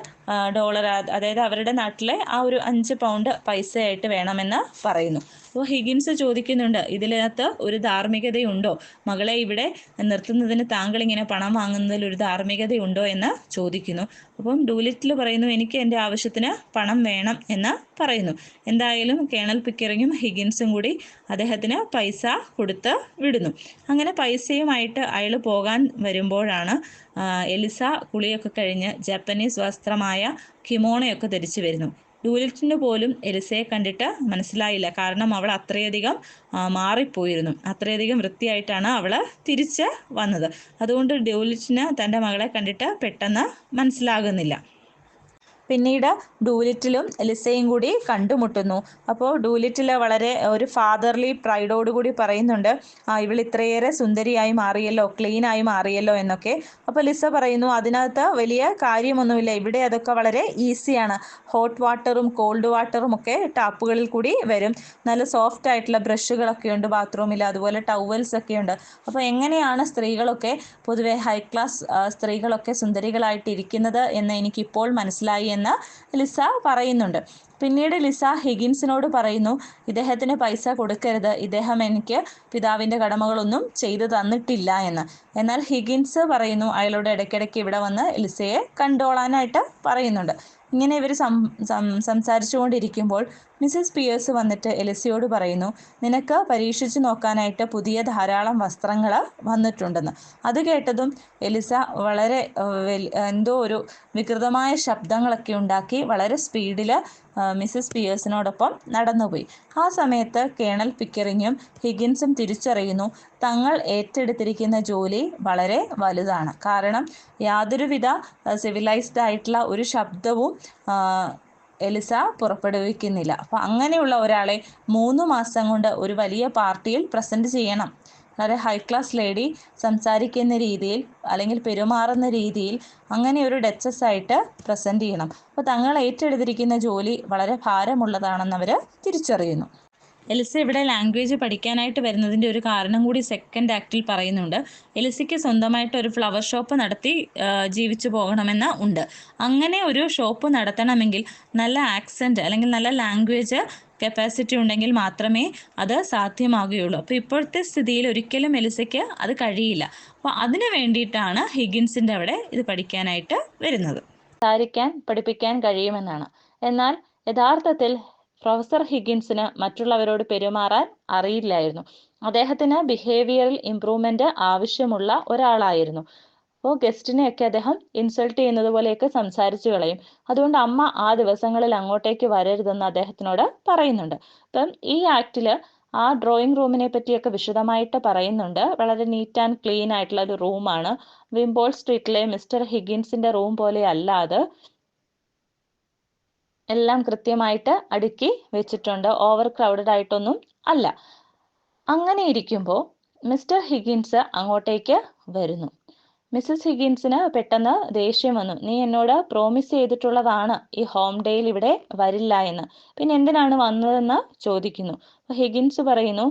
അതായത് അവരുടെ നാട്ടിലെ ആ ഒരു 5 പൗണ്ട് പൈസയായിട്ട് വേണമെന്ന് പറയുന്നു. അപ്പോൾ ഹിഗിൻസ് ചോദിക്കുന്നുണ്ട്, ഇതിനകത്ത് ഒരു ധാർമ്മികതയുണ്ടോ? മകളെ ഇവിടെ നിർത്തുന്നതിന് താങ്കൾ ഇങ്ങനെ പണം വാങ്ങുന്നതിൽ ഒരു ധാർമ്മികതയുണ്ടോ എന്ന് ചോദിക്കുന്നു. അപ്പം ഡൂലിറ്റിൽ പറയുന്നു, എനിക്ക് എൻ്റെ ആവശ്യത്തിന് പണം വേണം എന്ന് പറയുന്നു. എന്തായാലും കേണൽ പിക്കറിങ്ങും ഹിഗിൻസും കൂടി അദ്ദേഹത്തിന് പൈസ കൊടുത്ത് വിടുന്നു. അങ്ങനെ പൈസയുമായിട്ട് അയാൾ പോകാൻ വരുമ്പോഴാണ് എലിസ കുളിയൊക്കെ കഴിഞ്ഞ് ജാപ്പനീസ് വസ്ത്രമായ കിമോണയൊക്കെ ധരിച്ചു വരുന്നു. ഡൂലിറ്റിന് പോലും എലിസയെ കണ്ടിട്ട് മനസ്സിലായില്ല. കാരണം അവൾ അത്രയധികം മാറിപ്പോയിരുന്നു. അത്രയധികം വൃത്തിയായിട്ടാണ് അവൾ തിരിച്ച് വന്നത്. അതുകൊണ്ട് ഡൂലിറ്റിന് തൻ്റെ മകളെ കണ്ടിട്ട് പെട്ടെന്ന് മനസ്സിലാകുന്നില്ല. പിന്നീട് ഡൂലിറ്റിലും എലിസയും കൂടി കണ്ടുമുട്ടുന്നു. അപ്പോൾ ഡൂലിറ്റിൽ വളരെ ഒരു ഫാദർലി പ്രൈഡോടുകൂടി പറയുന്നുണ്ട്, ഇവൾ ഇത്രയേറെ സുന്ദരിയായി മാറിയല്ലോ, ക്ലീനായി മാറിയല്ലോ എന്നൊക്കെ. അപ്പോൾ ലിസ പറയുന്നു, അതിനകത്ത് വലിയ കാര്യമൊന്നുമില്ല, ഇവിടെ അതൊക്കെ വളരെ ഈസിയാണ്. ഹോട്ട് വാട്ടറും കോൾഡ് വാട്ടറും ഒക്കെ ടാപ്പുകളിൽ കൂടി വരും. നല്ല സോഫ്റ്റ് ആയിട്ടുള്ള ബ്രഷുകളൊക്കെ ഉണ്ട് ബാത്റൂമിൽ, അതുപോലെ ടവൽസ് ഒക്കെ ഉണ്ട്. അപ്പോൾ എങ്ങനെയാണ് സ്ത്രീകളൊക്കെ പൊതുവെ ഹൈ ക്ലാസ് സ്ത്രീകളൊക്കെ സുന്ദരികളായിട്ടിരിക്കുന്നത് എന്ന് എനിക്കിപ്പോൾ മനസ്സിലായി എന്ന് ലിസ പറയുന്നുണ്ട്. പിന്നീട് ലിസ ഹിഗിൻസിനോട് പറയുന്നു, ഇദ്ദേഹത്തിന് പൈസ കൊടുക്കരുത്, ഇദ്ദേഹം എനിക്ക് പിതാവിൻ്റെ കടമകളൊന്നും ചെയ്തു തന്നിട്ടില്ല എന്ന്. എന്നാൽ ഹിഗിൻസ് പറയുന്നു അയാളോട് ഇടയ്ക്കിടയ്ക്ക് ഇവിടെ വന്ന് ലിസയെ കണ്ടോളാനായിട്ട് പറയുന്നുണ്ട്. ഇങ്ങനെ ഇവർ സംസാരിച്ചു കൊണ്ടിരിക്കുമ്പോൾ മിസ്സസ് പിയേഴ്സ് വന്നിട്ട് എലിസയോട് പറയുന്നു, നിനക്ക് പരീക്ഷിച്ച് നോക്കാനായിട്ട് പുതിയ ധാരാളം വസ്ത്രങ്ങൾ വന്നിട്ടുണ്ടെന്ന്. അത് കേട്ടതും എലിസ വളരെ എന്തോ ഒരു വികൃതമായ ശബ്ദങ്ങളൊക്കെ ഉണ്ടാക്കി വളരെ സ്പീഡിൽ മിസ്സസ് പിയേഴ്സിനോടൊപ്പം നടന്നുപോയി. ആ സമയത്ത് കേണൽ പിക്കറിങ്ങും ഹിഗിൻസും തിരിച്ചറിയുന്നു തങ്ങൾ ഏറ്റെടുത്തിരിക്കുന്ന ജോലി വളരെ വലുതാണ്. കാരണം യാതൊരുവിധ സിവിലൈസ്ഡ് ആയിട്ടുള്ള ഒരു ശബ്ദവും എലിസ പുറപ്പെടുവിക്കുന്നില്ല. അപ്പോൾ അങ്ങനെയുള്ള ഒരാളെ 3 മാസം കൊണ്ട് ഒരു വലിയ പാർട്ടിയിൽ പ്രസൻറ്റ് ചെയ്യണം. വളരെ ഹൈ ക്ലാസ് ലേഡി സംസാരിക്കുന്ന രീതിയിൽ അല്ലെങ്കിൽ പെരുമാറുന്ന രീതിയിൽ അങ്ങനെ ഒരു ഡച്ചസ് ആയിട്ട് പ്രസൻറ്റ് ചെയ്യണം. അപ്പോൾ തങ്ങൾ ഏറ്റെടുത്തിരിക്കുന്ന ജോലി വളരെ ഭാരമുള്ളതാണെന്ന് അവർ തിരിച്ചറിയുന്നു. എലിസ ഇവിടെ ലാംഗ്വേജ് പഠിക്കാനായിട്ട് വരുന്നതിൻ്റെ ഒരു കാരണം കൂടി സെക്കൻഡ് ആക്റ്റിൽ പറയുന്നുണ്ട്. എലിസയ്ക്ക് സ്വന്തമായിട്ട് ഒരു ഫ്ലവർ ഷോപ്പ് നടത്തി ജീവിച്ചു പോകണമെന്ന് ഉണ്ട്. അങ്ങനെ ഒരു ഷോപ്പ് നടത്തണമെങ്കിൽ നല്ല ആക്സെൻറ്റ് അല്ലെങ്കിൽ നല്ല ലാംഗ്വേജ് കപ്പാസിറ്റി ഉണ്ടെങ്കിൽ മാത്രമേ അത് സാധ്യമാകുകയുള്ളൂ. അപ്പോൾ ഇപ്പോഴത്തെ സ്ഥിതിയിൽ ഒരിക്കലും എലിസയ്ക്ക് അത് കഴിയില്ല. അപ്പോൾ അതിന് വേണ്ടിയിട്ടാണ് ഹിഗിൻസിൻ്റെ അവിടെ ഇത് പഠിക്കാനായിട്ട് വരുന്നത്. പഠിപ്പിക്കാൻ കഴിയുമെന്നാണ്. എന്നാൽ യഥാർത്ഥത്തിൽ പ്രൊഫസർ ഹിഗിൻസിന് മറ്റുള്ളവരോട് പെരുമാറാൻ അറിയില്ലായിരുന്നു. അദ്ദേഹത്തിന് ബിഹേവിയറൽ ഇംപ്രൂവ്മെൻറ്റ് ആവശ്യമുള്ള ഒരാളായിരുന്നു. അപ്പോൾ ഗസ്റ്റിനെയൊക്കെ അദ്ദേഹം ഇൻസൾട്ട് ചെയ്യുന്നത് പോലെയൊക്കെ സംസാരിച്ചു കളയും. അതുകൊണ്ട് അമ്മ ആ ദിവസങ്ങളിൽ അങ്ങോട്ടേക്ക് വരരുതെന്ന് അദ്ദേഹത്തിനോട് പറയുന്നുണ്ട്. അപ്പം ഈ ആക്റ്റിൽ ആ ഡ്രോയിങ് റൂമിനെ പറ്റിയൊക്കെ വിശദമായിട്ട് പറയുന്നുണ്ട്. വളരെ നീറ്റ് ആൻഡ് ക്ലീൻ ആയിട്ടുള്ള ഒരു റൂമാണ്. വിംബോൾ സ്ട്രീറ്റിലെ മിസ്റ്റർ ഹിഗിൻസിൻ്റെ റൂം പോലെ അല്ലാതെ എല്ലാം കൃത്യമായിട്ട് അടുക്കി വെച്ചിട്ടുണ്ട്. ഓവർ ക്രൗഡഡ് ആയിട്ടൊന്നും അല്ല. അങ്ങനെ ഇരിക്കുമ്പോൾ മിസ്റ്റർ ഹിഗിൻസ് അങ്ങോട്ടേക്ക് വരുന്നു. മിസ്സസ് ഹിഗിൻസിന് പെട്ടെന്ന് ദേഷ്യം വന്നു. നീ എന്നോട് പ്രോമിസ് ചെയ്തിട്ടുള്ളതാണ് ഈ ഹോം ഡേയിൽ ഇവിടെ വരില്ല എന്ന്, പിന്നെ എന്തിനാണ് വന്നതെന്ന് ചോദിക്കുന്നു. അപ്പോൾ ഹിഗിൻസ് പറയുന്നു,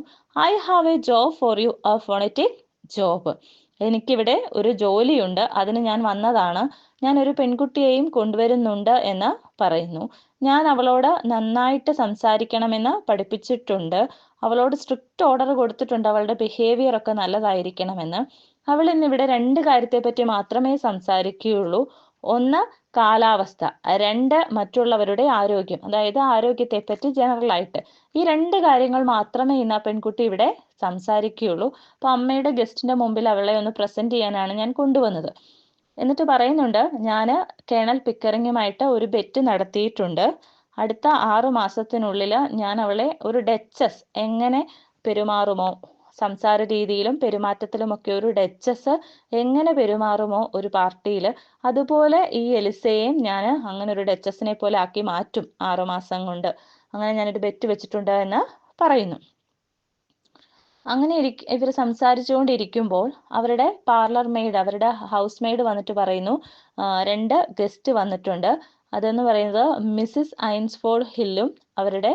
I have A job for you, A phonetic job. എനിക്കിവിടെ ഒരു ജോലിയുണ്ട്, അതിന് ഞാൻ വന്നതാണ്. ഞാൻ ഒരു പെൺകുട്ടിയെയും കൊണ്ടുവരുന്നുണ്ട് എന്ന് പറയുന്നു. ഞാൻ അവളോട് നന്നായിട്ട് സംസാരിക്കണമെന്ന് പഠിപ്പിച്ചിട്ടുണ്ട്. അവളോട് സ്ട്രിക്റ്റ് ഓർഡർ കൊടുത്തിട്ടുണ്ട്, അവളുടെ ബിഹേവിയർ ഒക്കെ നല്ലതായിരിക്കണമെന്ന്. അവൾ ഇന്നിവിടെ 2 കാര്യത്തെപ്പറ്റി മാത്രമേ സംസാരിക്കുകയുള്ളൂ. ഒന്ന് കാലാവസ്ഥ, 2 മറ്റുള്ളവരുടെ ആരോഗ്യം, അതായത് ആരോഗ്യത്തെപ്പറ്റി ജനറലായിട്ട്. ഈ 2 കാര്യങ്ങൾ മാത്രമേ ഇന്ന് ആ പെൺകുട്ടി ഇവിടെ സംസാരിക്കുകയുള്ളൂ. അപ്പോൾ അമ്മയുടെ ഗസ്റ്റിൻ്റെ മുമ്പിൽ അവളെ ഒന്ന് പ്രസൻറ്റ് ചെയ്യാനാണ് ഞാൻ കൊണ്ടുവന്നത്. എന്നിട്ട് പറയുന്നുണ്ട്, ഞാൻ കേണൽ പിക്കറിങ്ങുമായിട്ട് ഒരു ബെറ്റ് നടത്തിയിട്ടുണ്ട്. അടുത്ത 6 മാസത്തിനുള്ളിൽ ഞാൻ അവളെ ഒരു ഡച്ചസ് എങ്ങനെ പെരുമാറുമോ, സംസാര രീതിയിലും പെരുമാറ്റത്തിലുമൊക്കെ ഒരു ഡച്ചസ് എങ്ങനെ പെരുമാറുമോ ഒരു പാർട്ടിയിൽ, അതുപോലെ ഈ എലിസയെയും ഞാൻ അങ്ങനെ ഒരു ഡച്ചസിനെ പോലെ ആക്കി മാറ്റും 6 മാസം കൊണ്ട്. അങ്ങനെ ഞാനൊരു ബെറ്റ് വെച്ചിട്ടുണ്ട് എന്ന് പറയുന്നു. അങ്ങനെ ഇവർ സംസാരിച്ചുകൊണ്ടിരിക്കുമ്പോൾ അവരുടെ പാർലർ മെയ്ഡ്, അവരുടെ ഹൗസ് മെയ്ഡ് വന്നിട്ട് പറയുന്നു, 2 ഗസ്റ്റ് വന്നിട്ടുണ്ട്. അതെന്ന് പറയുന്നത് മിസ്സിസ് ഐൻസ്ഫോർഡ് ഹില്ലും അവരുടെ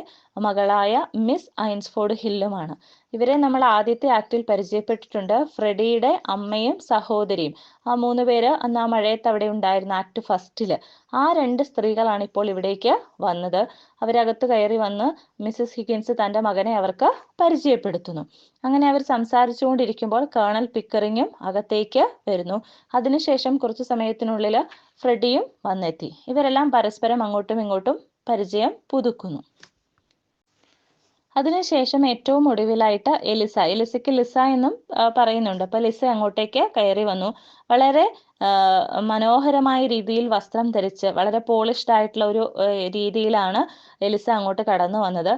മകളായ മിസ് ഐൻസ്ഫോർഡ് ഹില്ലുമാണ്. ഇവരെ നമ്മൾ ആദ്യത്തെ ആക്റ്റിൽ പരിചയപ്പെട്ടിട്ടുണ്ട്. ഫ്രെഡിയുടെ അമ്മയും സഹോദരിയും, ആ 3 പേര് അന്ന് ആ മഴയത്ത് അവിടെ ഉണ്ടായിരുന്ന ആക്ട് ഫസ്റ്റില്. ആ 2 സ്ത്രീകളാണ് ഇപ്പോൾ ഇവിടേക്ക് വന്നത്. അവരകത്ത് കയറി വന്ന് മിസ്സസ് ഹിഗിൻസ് തൻ്റെ മകനെ അവർക്ക് പരിചയപ്പെടുത്തുന്നു. അങ്ങനെ അവർ സംസാരിച്ചുകൊണ്ടിരിക്കുമ്പോൾ കേണൽ പിക്കറിങ്ങും അകത്തേക്ക് വരുന്നു. അതിനുശേഷം കുറച്ചു സമയത്തിനുള്ളിൽ ഫ്രെഡിയും വന്നെത്തി. ഇവരെല്ലാം പരസ്പരം അങ്ങോട്ടും ഇങ്ങോട്ടും പരിചയം പുതുക്കുന്നു. അതിനുശേഷം ഏറ്റവും ഒടുവിലായിട്ട് എലിസയ്ക്ക് ലിസ എന്നും പറയുന്നുണ്ട്. അപ്പോൾ ലിസ അങ്ങോട്ടേക്ക് കയറി വന്നു. വളരെ മനോഹരമായ രീതിയിൽ വസ്ത്രം ധരിച്ച് വളരെ പോളിഷ്ഡ് ആയിട്ടുള്ള ഒരു രീതിയിലാണ് എലിസ അങ്ങോട്ട് കടന്നു വന്നത്.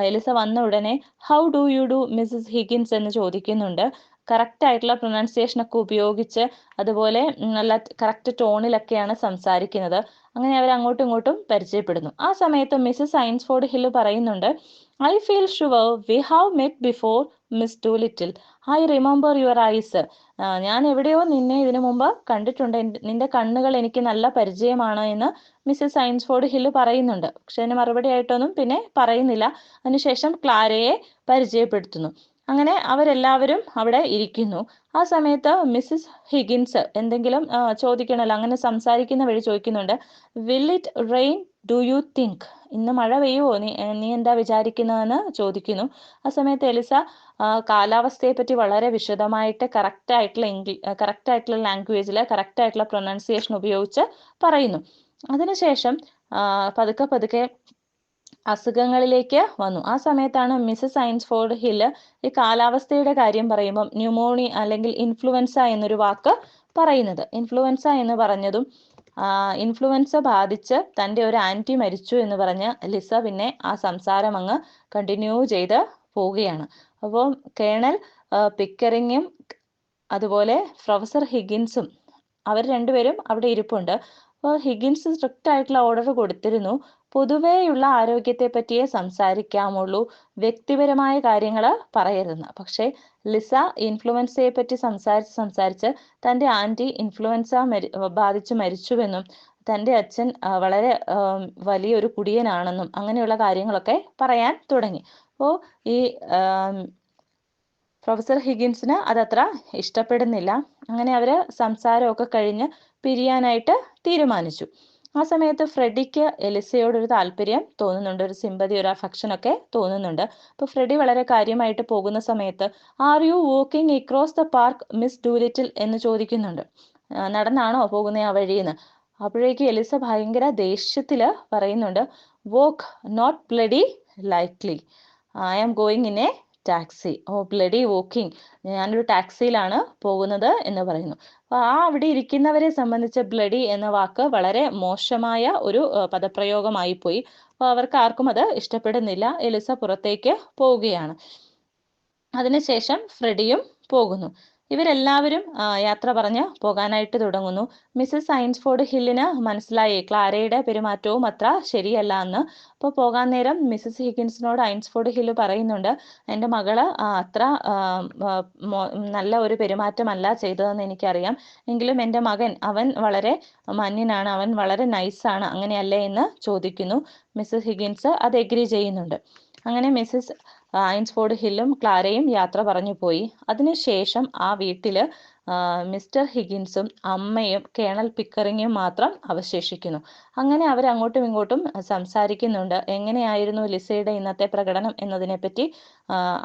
എലിസ വന്ന ഉടനെ how do you do Mrs Higgins എന്ന് ചോദിക്കുന്നുണ്ട്. കറക്റ്റ് ആയിട്ടുള്ള പ്രൊനൗൺസിയേഷൻ ഒക്കെ ഉപയോഗിച്ച് അതുപോലെ നല്ല കറക്റ്റ് ടോണിലൊക്കെയാണ് സംസാരിക്കുന്നത്. അങ്ങനെ അവർ അങ്ങോട്ടും ഇങ്ങോട്ടും പരിചയപ്പെടുന്നു. ആ സമയത്ത് മിസ്സസ് ഐൻസ്ഫോർഡ് ഹിൽ പറയുന്നുണ്ട്, I feel sure we have met before miss Doolittle. I remember your eyes. ഞാൻ എവിടെയോ നിന്നെ ഇതിനു മുമ്പ് കണ്ടിട്ടുണ്ട്. നിന്റെ കണ്ണുകൾ എനിക്ക് നല്ല പരിചയമാണ് എന്ന് മിസ്സസ് ഐൻസ്ഫോർഡ് ഹിൽ പറയുന്നുണ്ട്. പക്ഷെ അതിന് മറുപടി ആയിട്ടൊന്നും പിന്നെ പറയുന്നില്ല. അതിനുശേഷം ക്ലാരയെ പരിചയപ്പെടുത്തുന്നു. അങ്ങനെ അവരെല്ലാവരും അവിടെ ഇരിക്കുന്നു. ആ സമയത്ത് മിസ്സസ് ഹിഗിൻസ് എന്തെങ്കിലും ചോദിക്കണമല്ലോ, അങ്ങനെ സംസാരിക്കുന്ന വഴി ചോദിക്കുന്നുണ്ട്, will it rain do you think? ഇന്ന് മഴ പെയ്യുമോ, നീ എന്താ വിചാരിക്കുന്നതെന്ന് ചോദിക്കുന്നു. ആ സമയത്ത് എലിസ കാലാവസ്ഥയെ പറ്റി വളരെ വിശദമായിട്ട് കറക്റ്റ് ആയിട്ടുള്ള ലാംഗ്വേജിൽ കറക്റ്റ് ആയിട്ടുള്ള പ്രൊനൗൺസിയേഷൻ ഉപയോഗിച്ച് പറയുന്നു. അതിനുശേഷം പതുക്കെ പതുക്കെ അസുഖങ്ങളിലേക്ക് വന്നു. ആ സമയത്താണ് മിസ്സസ് ഐൻസ്ഫോർഡ് ഹില്ല് ഈ കാലാവസ്ഥയുടെ കാര്യം പറയുമ്പം ന്യൂമോണിയ അല്ലെങ്കിൽ ഇൻഫ്ലുവൻസ എന്നൊരു വാക്ക് പറയുന്നത്. ഇൻഫ്ലുവൻസ എന്ന് പറഞ്ഞതും ഇൻഫ്ലുവൻസ ബാധിച്ച് തൻ്റെ ഒരു ആൻറ്റി മരിച്ചു എന്ന് പറഞ്ഞ് ലിസ പിന്നെ ആ സംസാരം അങ്ങ് കണ്ടിന്യൂ ചെയ്ത് പോവുകയാണ്. അപ്പോൾ കേണൽ പിക്കറിങ്ങും അതുപോലെ പ്രൊഫസർ ഹിഗിൻസും അവർ രണ്ടുപേരും അവിടെ ഇരിപ്പുണ്ട്. അപ്പോൾ ഹിഗിൻസ് സ്ട്രിക്റ്റ് ആയിട്ടുള്ള ഓർഡർ കൊടുത്തിരുന്നു, പൊതുവേയുള്ള ആരോഗ്യത്തെ പറ്റിയേ സംസാരിക്കാമുള്ളൂ, വ്യക്തിപരമായ കാര്യങ്ങൾ പറയരുതെന്ന്. പക്ഷേ ലിസ ഇൻഫ്ലുവൻസയെ പറ്റി സംസാരിച്ച് തൻ്റെ ആൻറ്റി ഇൻഫ്ലുവൻസ ബാധിച്ച് മരിച്ചുവെന്നും തൻ്റെ അച്ഛൻ വളരെ വലിയൊരു കുടിയനാണെന്നും അങ്ങനെയുള്ള കാര്യങ്ങളൊക്കെ പറയാൻ തുടങ്ങി. അപ്പോൾ ഈ പ്രൊഫസർ ഹിഗിൻസിന് അതത്ര ഇഷ്ടപ്പെടുന്നില്ല. അങ്ങനെ അവർ സംസാരമൊക്കെ കഴിഞ്ഞ് പിരിയാനായിട്ട് തീരുമാനിച്ചു. ആ സമയത്ത് ഫ്രെഡിക്ക് എലിസയോടൊരു താല്പര്യം തോന്നുന്നുണ്ട്, ഒരു സിമ്പതി, ഒരു അഫെക്ഷൻ ഒക്കെ തോന്നുന്നുണ്ട്. അപ്പോൾ ഫ്രെഡി വളരെ കാര്യമായിട്ട് പോകുന്ന സമയത്ത് are you walking across the park miss Doolittle എന്ന് ചോദിക്കുന്നുണ്ട്. നടന്നാണോ പോകുന്നത് ആ വഴിയെന്ന്. അപ്പോഴേക്ക് എലിസ ഭയങ്കര ദേഷ്യത്തിൽ പറയുന്നുണ്ട്, walk not bloody likely, I am going in a taxi. Oh bloody walking, ഞാനൊരു ടാക്സിയിലാണ് പോകുന്നത് എന്ന് പറയുന്നു. അപ്പോൾ അവിടെ ഇരിക്കുന്നവരെ സംബന്ധിച്ച് ബ്ലഡി എന്ന വാക്ക് വളരെ മോശമായ ഒരു പദപ്രയോഗമായി പോയി. അപ്പോൾ അവർക്ക് ആർക്കും അത് ഇഷ്ടപ്പെടുന്നില്ല. എലിസ പുറത്തേക്ക് പോവുകയാണ്. അതിനുശേഷം ഫ്രെഡിയും പോകുന്നു. ഇവരെല്ലാവരും യാത്ര പറഞ്ഞ് പോകാനായിട്ട് തുടങ്ങുന്നു. മിസ്സസ് ഐൻസ്ഫോർഡ് ഹില്ലിന് മനസ്സിലായി ക്ലാരയുടെ പെരുമാറ്റവും അത്ര ശരിയല്ല എന്ന്. അപ്പോൾ പോകാൻ നേരം മിസ്സസ് ഹിഗിൻസിനോട് ഐൻസ്ഫോർഡ് ഹില്ല് പറയുന്നുണ്ട്, എൻ്റെ മകള് അത്ര നല്ല ഒരു പെരുമാറ്റമല്ല ചെയ്തതെന്ന് എനിക്കറിയാം, എങ്കിലും എൻ്റെ മകൻ അവൻ വളരെ മാന്യനാണ്, അവൻ വളരെ നൈസാണ്, അങ്ങനെയല്ലേ എന്ന് ചോദിക്കുന്നു. മിസ്സസ് ഹിഗിൻസ് അത് എഗ്രി ചെയ്യുന്നുണ്ട്. അങ്ങനെ മിസ്സസ് ഐൻസ്ഫോർഡ് ഹില്ലും ക്ലാരയും യാത്ര പറഞ്ഞു പോയി. അതിനുശേഷം ആ വീട്ടിൽ മിസ്റ്റർ ഹിഗിൻസും അമ്മയും കേണൽ പിക്കറിങ്ങും മാത്രം അവശേഷിക്കുന്നു. അങ്ങനെ അവർ അങ്ങോട്ടും ഇങ്ങോട്ടും സംസാരിക്കുന്നുണ്ട്. എങ്ങനെയായിരുന്നു ലിസയുടെ ഇന്നത്തെ പ്രകടനം എന്നതിനെപ്പറ്റി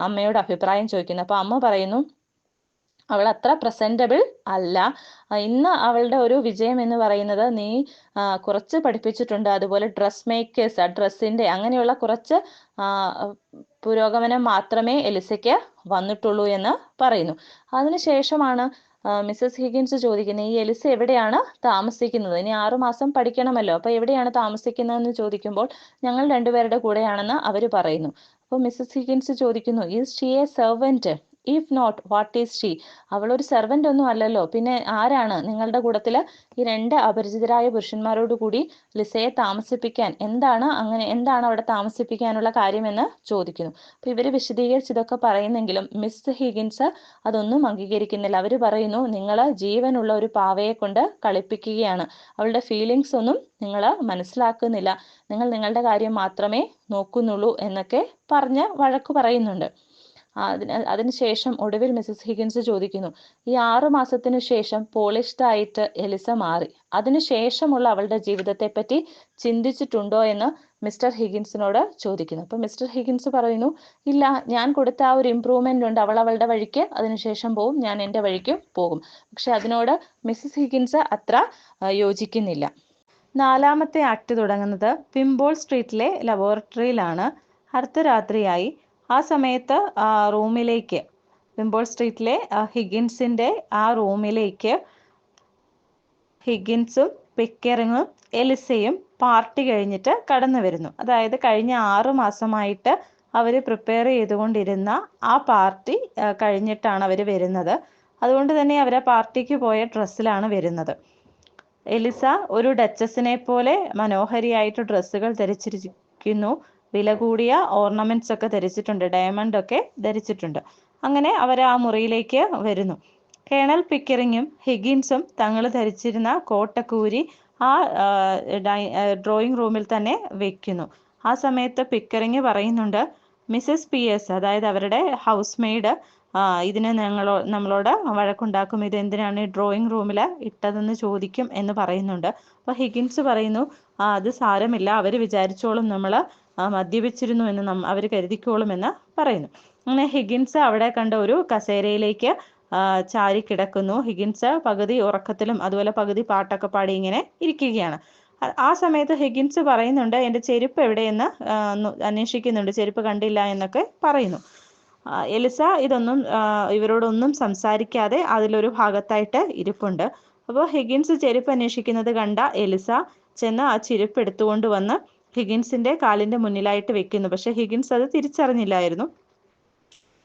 അമ്മയോട് അഭിപ്രായം ചോദിക്കുന്നു. അപ്പോൾ അമ്മ പറയുന്നു, അവൾ അത്ര പ്രസൻറ്റബിൾ അല്ല. ഇന്ന് അവളുടെ ഒരു വിജയം എന്ന് പറയുന്നത് നീ കുറച്ച് പഠിപ്പിച്ചിട്ടുണ്ട്, അതുപോലെ ഡ്രസ് മേക്കേഴ്സ്, ഡ്രസ്സിൻ്റെ അങ്ങനെയുള്ള കുറച്ച് പുരോഗമനം മാത്രമേ എലിസയ്ക്ക് വന്നിട്ടുള്ളൂ എന്ന് പറയുന്നു. അതിനുശേഷമാണ് മിസ്സസ് ഹിഗിൻസ് ചോദിക്കുന്നത്, ഈ എലിസ എവിടെയാണ് താമസിക്കുന്നത്? ഇനി 6 മാസം പഠിക്കണമല്ലോ, അപ്പോൾ എവിടെയാണ് താമസിക്കുന്നതെന്ന് ചോദിക്കുമ്പോൾ ഞങ്ങൾ രണ്ടുപേരുടെ കൂടെയാണെന്ന് അവർ പറയുന്നു. അപ്പോൾ മിസ്സസ് ഹിഗിൻസ് ചോദിക്കുന്നു, is she a servant? If not what is she? അവളൊരു സെർവൻ്റ് ഒന്നും അല്ലല്ലോ, പിന്നെ ആരാണ്? നിങ്ങളുടെ കൂട്ടത്തിൽ ഈ 2 അപരിചിതരായ പുരുഷന്മാരോട് കൂടി ലിസയെ താമസിപ്പിക്കാൻ എന്താണ് അവിടെ താമസിപ്പിക്കാനുള്ള കാര്യമെന്ന് ചോദിക്കുന്നു. അപ്പോൾ ഇവർ വിശദീകരിച്ച് ഇതൊക്കെ പറയുന്നെങ്കിലും മിസ് ഹിഗിൻസ് അതൊന്നും അംഗീകരിക്കുന്നില്ല. അവർ പറയുന്നു, നിങ്ങൾ ജീവനുള്ള ഒരു പാവയെ കൊണ്ട് കളിപ്പിക്കുകയാണ്, അവളുടെ ഫീലിങ്സ് ഒന്നും നിങ്ങൾ മനസ്സിലാക്കുന്നില്ല, നിങ്ങൾ നിങ്ങളുടെ കാര്യം മാത്രമേ നോക്കുന്നുള്ളൂ എന്നൊക്കെ പറഞ്ഞ് വഴക്ക് പറയുന്നുണ്ട്. അതിനുശേഷം ഒടുവിൽ മിസ്സസ് ഹിഗിൻസ് ചോദിക്കുന്നു, ഈ 6 മാസത്തിനു ശേഷം പോളിഷ്ഡ് ആയിട്ട് എലിസ മാറി, അതിനുശേഷമുള്ള അവളുടെ ജീവിതത്തെ പറ്റി ചിന്തിച്ചിട്ടുണ്ടോ എന്ന് മിസ്റ്റർ ഹിഗിൻസിനോട് ചോദിക്കുന്നു. അപ്പോൾ മിസ്റ്റർ ഹിഗിൻസ് പറയുന്നു, ഇല്ല, ഞാൻ കൊടുത്ത ആ ഒരു ഇമ്പ്രൂവ്മെൻ്റ് ഉണ്ട്, അവൾ അവളുടെ വഴിക്ക് അതിനുശേഷം പോവും, ഞാൻ എൻ്റെ വഴിക്ക് പോകും. പക്ഷെ അതിനോട് മിസ്സസ് ഹിഗിൻസ് അത്ര യോജിക്കുന്നില്ല. 4ാമത്തെ ആക്ട് തുടങ്ങുന്നത് വിംബോൾ സ്ട്രീറ്റിലെ ലബോറട്ടറിയിലാണ്. അർദ്ധരാത്രിയായി. ആ സമയത്ത് റൂമിലേക്ക്, വിംബോൾ സ്ട്രീറ്റിലെ ഹിഗിൻസിൻ്റെ ആ റൂമിലേക്ക് ഹിഗിൻസും പിക്കറിങ്ങും എലിസയും പാർട്ടി കഴിഞ്ഞിട്ട് കടന്നു വരുന്നു. അതായത് കഴിഞ്ഞ 6 മാസമായിട്ട് അവർ പ്രിപ്പയർ ചെയ്തുകൊണ്ടിരുന്ന ആ പാർട്ടി കഴിഞ്ഞിട്ടാണ് അവർ വരുന്നത്. അതുകൊണ്ട് തന്നെ അവർ ആ പാർട്ടിക്ക് പോയ ഡ്രസ്സിലാണ് വരുന്നത്. എലിസ ഒരു ഡച്ചസിനെ പോലെ മനോഹരിയായിട്ട് ഡ്രസ്സുകൾ ധരിച്ചിരിക്കുന്നു. വില കൂടിയ ഓർണമെന്റ്സ് ഒക്കെ ധരിച്ചിട്ടുണ്ട്, ഡയമണ്ട് ഒക്കെ ധരിച്ചിട്ടുണ്ട്. അങ്ങനെ അവർ ആ മുറിയിലേക്ക് വരുന്നു. കേണൽ പിക്കറിങ്ങും ഹിഗിൻസും തങ്ങൾ ധരിച്ചിരുന്ന കോട്ടക്കൂരി ആ ഡ്രോയിങ് റൂമിൽ തന്നെ വെക്കുന്നു. ആ സമയത്ത് പിക്കറിങ് പറയുന്നുണ്ട്, മിസ്സസ് പിയേഴ്സ്, അതായത് അവരുടെ ഹൗസ് മെയ്ഡ്, ഇതിന് നമ്മളോട് വഴക്കുണ്ടാക്കും, ഇത് എന്തിനാണ് ഈ ഡ്രോയിങ് റൂമിൽ ഇട്ടതെന്ന് ചോദിക്കും എന്ന് പറയുന്നുണ്ട്. അപ്പോൾ ഹിഗിൻസ് പറയുന്നു, അത് സാരമില്ല, അവർ വിചാരിച്ചോളും നമ്മൾ മദ്യപിച്ചിരുന്നു എന്ന് അവർ കരുതിക്കോളും എന്ന് പറയുന്നു. അങ്ങനെ ഹിഗിൻസ് അവിടെ കണ്ട ഒരു കസേരയിലേക്ക് ചാരി കിടക്കുന്നു. ഹിഗിൻസ് പകുതി ഉറക്കത്തിലും അതുപോലെ പകുതി പാട്ടൊക്കെ പാടി ഇങ്ങനെ ഇരിക്കുകയാണ്. ആ സമയത്ത് ഹിഗിൻസ് പറയുന്നുണ്ട്, എൻ്റെ ചെരുപ്പ് എവിടെയെന്ന് അന്വേഷിക്കുന്നുണ്ട്, ചെരുപ്പ് കണ്ടില്ല എന്നൊക്കെ പറയുന്നു. എലിസ ഇവരോടൊന്നും സംസാരിക്കാതെ അതിലൊരു ഭാഗത്തായിട്ട് ഇരിപ്പുണ്ട്. അപ്പോൾ ഹിഗിൻസ് ചെരുപ്പ് അന്വേഷിക്കുന്നത് കണ്ട എലിസ ചെന്ന് ആ ചെരുപ്പ് എടുത്തുകൊണ്ട് വന്ന് ഹിഗിൻസിന്റെ കാലിന്റെ മുന്നിലായിട്ട് വെക്കുന്നു. പക്ഷെ ഹിഗിൻസ് അത് തിരിച്ചറിഞ്ഞില്ലായിരുന്നു.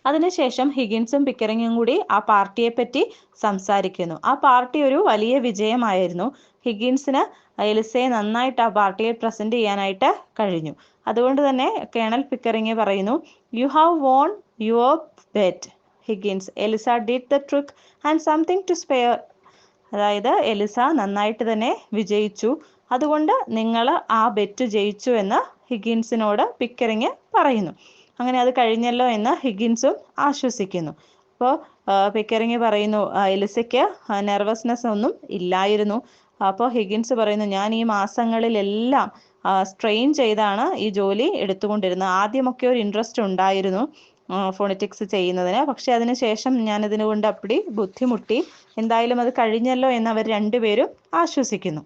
അതിനുശേഷം ഹിഗിൻസും പിക്കറിങ്ങും കൂടി ആ പാർട്ടിയെ പറ്റി സംസാരിക്കുന്നു. ആ പാർട്ടി ഒരു വലിയ വിജയമായിരുന്നു. ഹിഗിൻസിന് എലിസയെ നന്നായിട്ട് ആ പാർട്ടിയെ പ്രസന്റ് ചെയ്യാനായിട്ട് കഴിഞ്ഞു. അതുകൊണ്ട് തന്നെ കേണൽ പിക്കറിങ് പറയുന്നു, you have won your bet Higgins, Eliza did the trick and something to spare. അതായത് എലിസ നന്നായിട്ട് തന്നെ വിജയിച്ചു, അതുകൊണ്ട് നിങ്ങൾ ആ ബെറ്റ് ജയിച്ചു എന്ന് ഹിഗിൻസിനോട് പിക്കറിങ് പറയുന്നു. അങ്ങനെ അത് കഴിഞ്ഞല്ലോ എന്ന് ഹിഗിൻസും ആശ്വസിക്കുന്നു. അപ്പോൾ പിക്കറിങ് പറയുന്നു, എലിസയ്ക്ക് നെർവസ്നെസ് ഒന്നും ഇല്ലായിരുന്നു. അപ്പോൾ ഹിഗിൻസ് പറയുന്നു, ഞാൻ ഈ മാസങ്ങളിലെല്ലാം സ്ട്രെയിൻ ചെയ്താണ് ഈ ജോലി എടുത്തുകൊണ്ടിരുന്നത്. ആദ്യമൊക്കെ ഒരു ഇൻട്രസ്റ്റ് ഉണ്ടായിരുന്നു ഫോണറ്റിക്സ് ചെയ്യുന്നതിന്, പക്ഷെ അതിനുശേഷം ഞാനതിന് കൊണ്ട് അപ്പടി ബുദ്ധിമുട്ടി. എന്തായാലും അത് കഴിഞ്ഞല്ലോ എന്ന് അവർ രണ്ടുപേരും ആശ്വസിക്കുന്നു.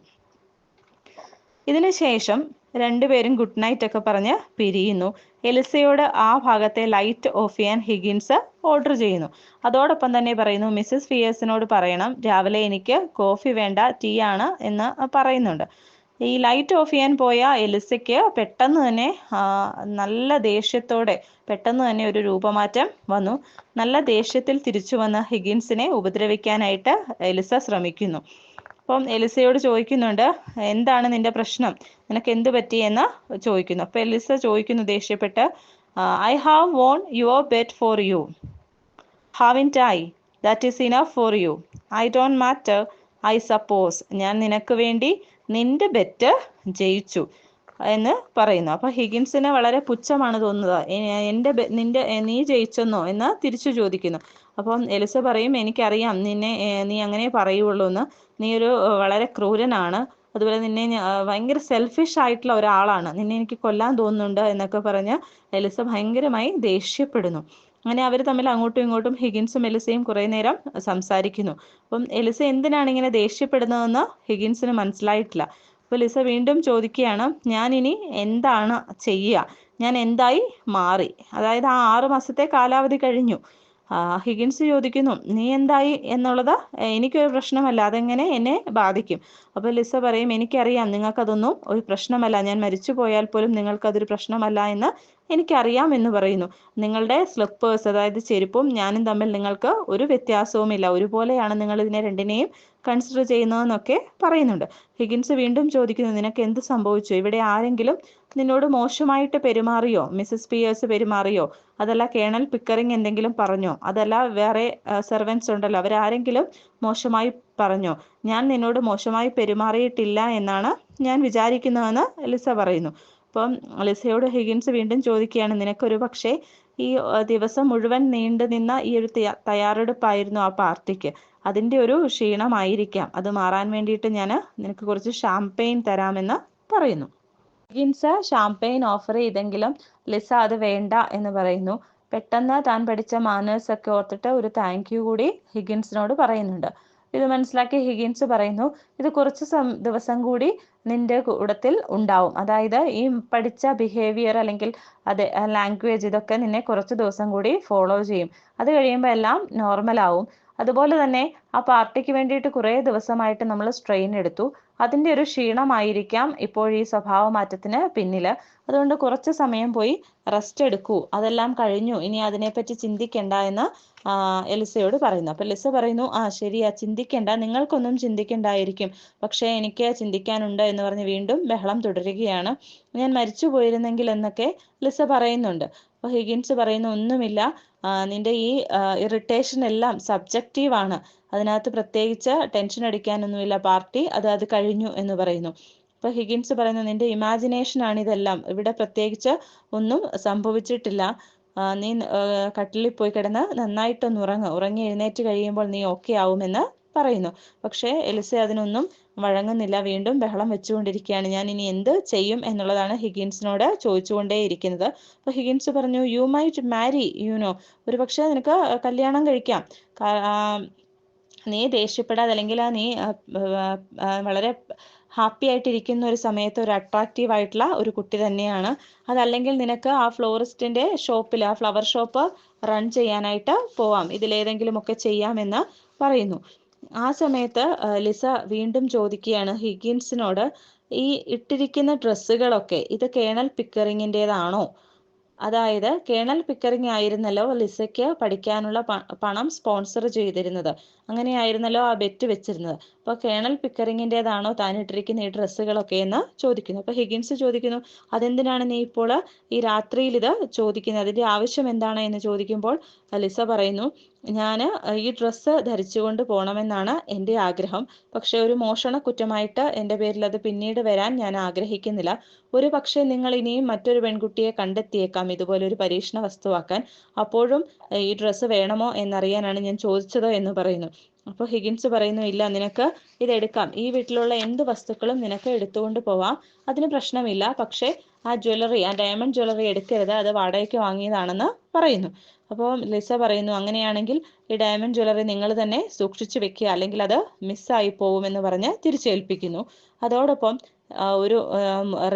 ഇതിനുശേഷം രണ്ടുപേരും ഗുഡ് നൈറ്റ് ഒക്കെ പറഞ്ഞ് പിരിയുന്നു. എലിസയോട് ആ ഭാഗത്തെ ലൈറ്റ് ഓഫ് ചെയ്യാൻ ഹിഗിൻസ് ഓർഡർ ചെയ്യുന്നു. അതോടൊപ്പം തന്നെ പറയുന്നു, മിസ്സസ് ഫിയേഴ്സിനോട് പറയണം രാവിലെ എനിക്ക് കോഫി വേണ്ട, ടീ ആണ് എന്ന് പറയുന്നുണ്ട്. ഈ ലൈറ്റ് ഓഫ് ചെയ്യാൻ പോയ എലിസയ്ക്ക് പെട്ടെന്ന് തന്നെ നല്ല ദേഷ്യത്തോടെ പെട്ടെന്ന് തന്നെ ഒരു രൂപമാറ്റം വന്നു. നല്ല ദേഷ്യത്തിൽ തിരിച്ചു വന്ന ഹിഗിൻസിനെ ഉപദ്രവിക്കാനായിട്ട് എലിസ ശ്രമിക്കുന്നു. അപ്പം എലിസയോട് ചോദിക്കുന്നുണ്ട്, എന്താണ് നിന്റെ പ്രശ്നം, നിനക്ക് എന്ത് പറ്റിയെന്ന് ചോദിക്കുന്നു. അപ്പം എലിസ ചോദിക്കുന്നു ദേഷ്യപ്പെട്ട്, I have won your bet for you, haven't I, that is enough for you, I don't matter, I suppose. ഞാൻ നിനക്ക് വേണ്ടി നിന്റെ ബെറ്റ് ജയിച്ചു എന്ന് പറയുന്നു. അപ്പം ഹിഗിൻസിന് വളരെ പുച്ഛമാണ് തോന്നുന്നത്. നീ ജയിച്ചെന്നോ എന്ന് തിരിച്ചു ചോദിക്കുന്നു. അപ്പം എലിസ പറയും, എനിക്കറിയാം നീ അങ്ങനെ പറയുള്ളൂ എന്ന്, നീ ഒരു വളരെ ക്രൂരനാണ്, അതുപോലെ നിന്നെ ഭയങ്കര സെൽഫിഷ് ആയിട്ടുള്ള ഒരാളാണ്, നിന്നെ എനിക്ക് കൊല്ലാൻ തോന്നുന്നുണ്ട് എന്നൊക്കെ പറഞ്ഞ് എലിസ ഭയങ്കരമായി ദേഷ്യപ്പെടുന്നു. അങ്ങനെ അവർ തമ്മിൽ അങ്ങോട്ടും ഇങ്ങോട്ടും ഹിഗിൻസും എലിസയും കുറേ നേരം സംസാരിക്കുന്നു. അപ്പം എലിസ എന്തിനാണ് ഇങ്ങനെ ദേഷ്യപ്പെടുന്നതെന്ന് ഹിഗിൻസിന് മനസ്സിലായിട്ടില്ല. അപ്പോൾ എലിസ വീണ്ടും ചോദിക്കുകയാണ്, ഞാൻ ഇനി എന്താണ് ചെയ്യുക, ഞാൻ എന്തായി മാറി, അതായത് ആ 6 മാസത്തെ കാലാവധി കഴിഞ്ഞു. ഹിഗിൻസ് ചോദിക്കുന്നു, നീ എന്തായി എന്നുള്ളത് എനിക്കൊരു പ്രശ്നമല്ല, അതെങ്ങനെ എന്നെ ബാധിക്കും. അപ്പോൾ ലിസ പറയും, എനിക്കറിയാം നിങ്ങൾക്കതൊന്നും ഒരു പ്രശ്നമല്ല, ഞാൻ മരിച്ചു പോയാൽ പോലും നിങ്ങൾക്കതൊരു പ്രശ്നമല്ല എന്ന് എനിക്കറിയാം എന്ന് പറയുന്നു. നിങ്ങളുടെ സ്ലിപ്പേഴ്സ്, അതായത് ചെരുപ്പും ഞാനും തമ്മിൽ നിങ്ങൾക്ക് ഒരു വ്യത്യാസവുമില്ല, ഒരുപോലെയാണ് നിങ്ങൾ ഇതിനെ രണ്ടിനെയും കൺസിഡർ ചെയ്യുന്നതെന്നൊക്കെ പറയുന്നുണ്ട്. ഹിഗിൻസ് വീണ്ടും ചോദിക്കുന്നു, നിനക്ക് എന്ത് സംഭവിച്ചു, ഇവിടെ ആരെങ്കിലും നിന്നോട് മോശമായിട്ട് പെരുമാറിയോ, മിസ്സസ് പിയേഴ്സ് പെരുമാറിയോ, അതല്ല കേണൽ പിക്കറിങ് എന്തെങ്കിലും പറഞ്ഞോ, അതല്ല വേറെ സെർവൻസ് ഉണ്ടല്ലോ അവരാരെങ്കിലും മോശമായി പറഞ്ഞോ, ഞാൻ നിന്നോട് മോശമായി പെരുമാറിയിട്ടില്ല എന്നാണ് ഞാൻ വിചാരിക്കുന്നതെന്ന് ലിസ പറയുന്നു. അപ്പം ലിസയോട് ഹിഗിൻസ് വീണ്ടും ചോദിക്കുകയാണ്, നിനക്കൊരു പക്ഷേ ഈ ദിവസം മുഴുവൻ നീണ്ടു നിന്ന ഈ ഒരു തയ്യാറെടുപ്പായിരുന്നു ആ പാർട്ടിക്ക്, അതിൻ്റെ ഒരു ക്ഷീണമായിരിക്കാം, അത് മാറാൻ വേണ്ടിയിട്ട് ഞാൻ നിനക്ക് കുറച്ച് ഷാംപെയിൻ തരാമെന്ന് പറയുന്നു. ഹിഗിൻസ് ഷാംപെയിൻ ഓഫർ ചെയ്തെങ്കിലും ലിസ അത് വേണ്ട എന്ന് പറയുന്നു. പെട്ടെന്ന് താൻ പഠിച്ച മാനേഴ്സ് ഒക്കെ ഓർത്തിട്ട് ഒരു താങ്ക് യു കൂടി ഹിഗിൻസിനോട് പറയുന്നുണ്ട്. ഇത് മനസ്സിലാക്കി ഹിഗിൻസ് പറയുന്നു, ഇത് കുറച്ച് ദിവസം കൂടി നിന്റെ കൂടത്തിൽ ഉണ്ടാവും. അതായത് ഈ പഠിച്ച ബിഹേവിയർ അല്ലെങ്കിൽ അതെ ലാംഗ്വേജ് ഇതൊക്കെ നിന്നെ കുറച്ച് ദിവസം കൂടി ഫോളോ ചെയ്യും. അത് കഴിയുമ്പോൾ എല്ലാം നോർമൽ ആവും. അതുപോലെ തന്നെ ആ പാർട്ടിക്ക് വേണ്ടിയിട്ട് കുറേ ദിവസമായിട്ട് നമ്മൾ സ്ട്രെയിൻ എടുത്തു. അതിൻ്റെ ഒരു ക്ഷീണമായിരിക്കാം ഇപ്പോൾ ഈ സ്വഭാവ മാറ്റത്തിന് പിന്നിൽ. അതുകൊണ്ട് കുറച്ച് സമയം പോയി റെസ്റ്റ് എടുക്കൂ, അതെല്ലാം കഴിഞ്ഞു, ഇനി അതിനെപ്പറ്റി ചിന്തിക്കണ്ട എന്ന് എലിസയോട് പറയുന്നു. അപ്പോൾ എലിസ പറയുന്നു, ആ ശരിയാ, ചിന്തിക്കണ്ട, നിങ്ങൾക്കൊന്നും ചിന്തിക്കണ്ടായിരിക്കും, പക്ഷേ എനിക്ക് ചിന്തിക്കാനുണ്ട് എന്ന് പറഞ്ഞ് വീണ്ടും ബഹളം തുടരുകയാണ്. ഞാൻ മരിച്ചു പോയിരുന്നെങ്കിൽ എന്നൊക്കെ ലിസ പറയുന്നുണ്ട്. അപ്പോൾ ഹിഗിൻസ് പറയുന്നു, ഒന്നുമില്ല, നിന്റെ ഈ ഇറിറ്റേഷൻ എല്ലാം സബ്ജക്റ്റീവാണ്, അതിനകത്ത് പ്രത്യേകിച്ച് ടെൻഷൻ അടിക്കാനൊന്നുമില്ല, പാർട്ടി അത് കഴിഞ്ഞു എന്ന് പറയുന്നു. അപ്പോൾ ഹിഗിൻസ് പറയുന്നു, നിന്റെ ഇമാജിനേഷൻ ആണ് ഇതെല്ലാം, ഇവിടെ പ്രത്യേകിച്ച് ഒന്നും സംഭവിച്ചിട്ടില്ല, നീ കട്ടിലിൽ പോയി കിടന്ന് നന്നായിട്ടൊന്ന് ഉറങ്ങി എഴുന്നേറ്റ് കഴിയുമ്പോൾ നീ ഓക്കെ ആവുമെന്ന് പറയുന്നു. പക്ഷേ എലിസ അതിനൊന്നും വഴങ്ങുന്നില്ല, വീണ്ടും ബഹളം വെച്ചുകൊണ്ടിരിക്കുകയാണ്. ഞാൻ ഇനി എന്ത് ചെയ്യും എന്നുള്ളതാണ് ഹിഗിൻസിനോട് ചോദിച്ചുകൊണ്ടേയിരിക്കുന്നത്. അപ്പോൾ ഹിഗിൻസ് പറഞ്ഞു, യു മൈറ്റ് മാരി, യുനോ, ഒരു പക്ഷേ നിനക്ക് കല്യാണം കഴിക്കാം, നീ ദേഷ്യപ്പെടാതെ, അല്ലെങ്കിൽ നീ വളരെ ഹാപ്പി ആയിട്ടിരിക്കുന്ന ഒരു സമയത്ത് ഒരു അട്രാക്റ്റീവ് ആയിട്ടുള്ള ഒരു കുട്ടി തന്നെയാണ്. അതല്ലെങ്കിൽ നിനക്ക് ആ ഫ്ലോറിസ്റ്റിൻ്റെ ഷോപ്പിൽ, ആ ഫ്ലവർ ഷോപ്പ് റൺ ചെയ്യാനായിട്ട് പോവാം, ഇതിലേതെങ്കിലുമൊക്കെ ചെയ്യാമെന്ന് പറയുന്നു. ആ സമയത്ത് ലിസ വീണ്ടും ചോദിക്കുകയാണ് ഹിഗിൻസിനോട്, ഈ ഇട്ടിരിക്കുന്ന ഡ്രസ്സുകളൊക്കെ ഇത് കേണൽ പിക്കറിങ്ങിൻ്റെതാണോ? അതായത് കേണൽ പിക്കറിങ് ആയിരുന്നല്ലോ ലിസയ്ക്ക് പഠിക്കാനുള്ള പണം സ്പോൺസർ ചെയ്തിരുന്നത്, അങ്ങനെയായിരുന്നല്ലോ ആ ബെറ്റ് വെച്ചിരുന്നത്. അപ്പോൾ കേണൽ പിക്കറിങ്ങിൻ്റെതാണോ താൻ ഇട്ടിരിക്കുന്ന ഈ ഡ്രസ്സുകളൊക്കെ എന്ന് ചോദിക്കുന്നു. അപ്പോൾ ഹിഗിൻസ് ചോദിക്കുന്നു, അതെന്തിനാണ് നീ ഇപ്പോൾ ഈ രാത്രിയിൽ ഇത് ചോദിക്കുന്നത്, അതിൻ്റെ ആവശ്യം എന്താണ് എന്ന് ചോദിക്കുമ്പോൾ ലിസ പറയുന്നു, ഞാൻ ഈ ഡ്രസ്സ് ധരിച്ചുകൊണ്ട് പോകണമെന്നാണ് എൻ്റെ ആഗ്രഹം, പക്ഷേ ഒരു മോഷണ കുറ്റമായിട്ട് എൻ്റെ പേരിൽ അത് പിന്നീട് വരാൻ ഞാൻ ആഗ്രഹിക്കുന്നില്ല. ഒരു പക്ഷേ നിങ്ങൾ ഇനിയും മറ്റൊരു പെൺകുട്ടിയെ കണ്ടെത്തിയേക്കാം ഇതുപോലെ ഒരു പരീക്ഷണ വസ്തുവാക്കാൻ, അപ്പോഴും ഈ ഡ്രസ്സ് വേണമോ എന്നറിയാനാണ് ഞാൻ ചോദിച്ചത് എന്ന് പറയുന്നു. അപ്പോൾ ഹിഗിൻസ് പറയുന്നു, ഇല്ല, നിനക്ക് ഇതെടുക്കാം, ഈ വീട്ടിലുള്ള എന്ത് വസ്തുക്കളും നിനക്ക് എടുത്തുകൊണ്ട് പോവാം, അതിന് പ്രശ്നമില്ല, പക്ഷേ ആ ജ്വല്ലറി, ആ ഡയമണ്ട് ജ്വല്ലറി എടുക്കരുത്, അത് വാടകയ്ക്ക് വാങ്ങിയതാണെന്ന് പറയുന്നു. അപ്പോൾ ലിസ പറയുന്നു, അങ്ങനെയാണെങ്കിൽ ഈ ഡയമണ്ട് ജ്വല്ലറി നിങ്ങൾ തന്നെ സൂക്ഷിച്ചു വെക്കുക, അല്ലെങ്കിൽ അത് മിസ്സായി പോകുമെന്ന് പറഞ്ഞ് തിരിച്ചേൽപ്പിക്കുന്നു. അതോടൊപ്പം ഒരു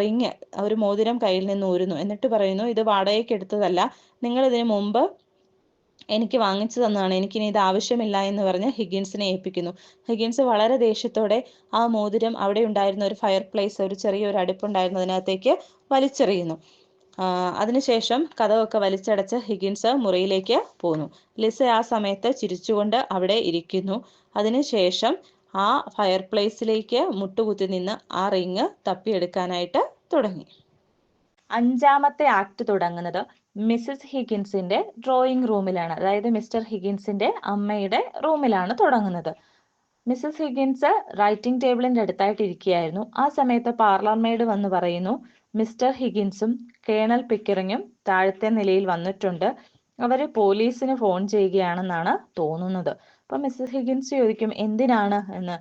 റിങ്, ഒരു മോതിരം കയ്യിൽ നിന്ന് ഊരുന്നു. എന്നിട്ട് പറയുന്നു, ഇത് വാടകയ്ക്ക് എടുത്തതല്ല, നിങ്ങൾ ഇതിനു മുമ്പ് എനിക്ക് വാങ്ങിച്ചു തന്നതാണ്, എനിക്കിനി ഇത് ആവശ്യമില്ല എന്ന് പറഞ്ഞ് ഹിഗിൻസിനെ ഏൽപ്പിക്കുന്നു. ഹിഗിൻസ് വളരെ ദേഷ്യത്തോടെ ആ മോതിരം അവിടെ ഉണ്ടായിരുന്ന ഒരു ഫയർ പ്ലേസ്, ഒരു ചെറിയൊരു അടുപ്പുണ്ടായിരുന്നു, അതിനകത്തേക്ക് വലിച്ചെറിയുന്നു. അതിനുശേഷം കതകൊക്കെ വലിച്ചടച്ച് ഹിഗിൻസ് മുറിയിലേക്ക് പോന്നു. ലിസ ആ സമയത്ത് ചിരിച്ചുകൊണ്ട് അവിടെ ഇരിക്കുന്നു. അതിനുശേഷം ആ ഫയർ പ്ലേസിലേക്ക് മുട്ടുകുത്തി നിന്ന് ആ റിങ് തപ്പിയെടുക്കാനായിട്ട് തുടങ്ങി. 5-ാമത്തെ ആക്ട് തുടങ്ങുന്നത് മിസ്സസ് ഹിഗിൻസിന്റെ ഡ്രോയിങ് റൂമിലാണ്, അതായത് മിസ്റ്റർ ഹിഗിൻസിന്റെ അമ്മയുടെ റൂമിലാണ് തുടങ്ങുന്നത്. മിസ്സസ് ഹിഗിൻസ് റൈറ്റിംഗ് ടേബിളിന്റെ അടുത്തായിട്ട് ഇരിക്കുകയായിരുന്നു. ആ സമയത്ത് പാർലർ മെയ്ഡ് വന്ന് പറയുന്നു, മിസ്റ്റർ ഹിഗിൻസും കേണൽ പിക്കറിങ്ങും താഴത്തെ നിലയിൽ വന്നിട്ടുണ്ട്, അവർ പോലീസിന് ഫോൺ ചെയ്യുകയാണെന്നാണ് തോന്നുന്നത്. അപ്പം മിസ്സസ് ഹിഗിൻസ് ചോദിക്കും, എന്തിനാണ് എന്ന്.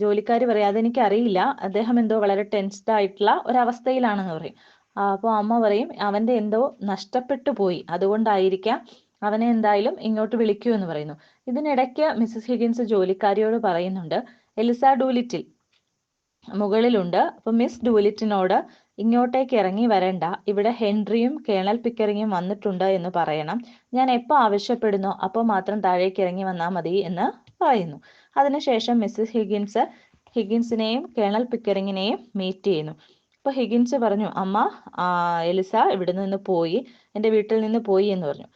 ജോലിക്കാർ പറയും, അതെനിക്കറിയില്ല, അദ്ദേഹം എന്തോ വളരെ ടെൻസ്ഡ് ആയിട്ടുള്ള ഒരവസ്ഥയിലാണെന്ന് പറയും. അപ്പോൾ അമ്മ പറയും, അവൻ്റെ എന്തോ നഷ്ടപ്പെട്ടു പോയി, അതുകൊണ്ടായിരിക്കാം, അവനെ എന്തായാലും ഇങ്ങോട്ട് വിളിക്കൂ എന്ന് പറയുന്നു. ഇതിനിടയ്ക്ക് മിസ്സസ് ഹിഗിൻസ് ജോലിക്കാരിയോട് പറയുന്നുണ്ട്, എലിസ ഡൂലിറ്റിൽ മുകളിലുണ്ട്, അപ്പോൾ മിസ് ഡൂലിറ്റിനോട് ഇങ്ങോട്ടേക്ക് ഇറങ്ങി വരണ്ട, ഇവിടെ ഹെൻറിയും കേണൽ പിക്കറിങ്ങും വന്നിട്ടുണ്ട് എന്ന് പറയണം, ഞാൻ എപ്പോൾ ആവശ്യപ്പെടുന്നോ അപ്പോൾ മാത്രം താഴേക്ക് ഇറങ്ങി വന്നാൽ മതി എന്ന് പറയുന്നു. അതിനുശേഷം മിസ്സസ് ഹിഗിൻസിനെയും കേണൽ പിക്കറിങ്ങിനെയും മീറ്റ് ചെയ്യുന്നു. അപ്പോൾ ഹിഗിൻസ് പറഞ്ഞു, അമ്മ, എലിസ ഇവിടെ നിന്ന് പോയി, എൻ്റെ വീട്ടിൽ നിന്ന് പോയി എന്ന് പറഞ്ഞു.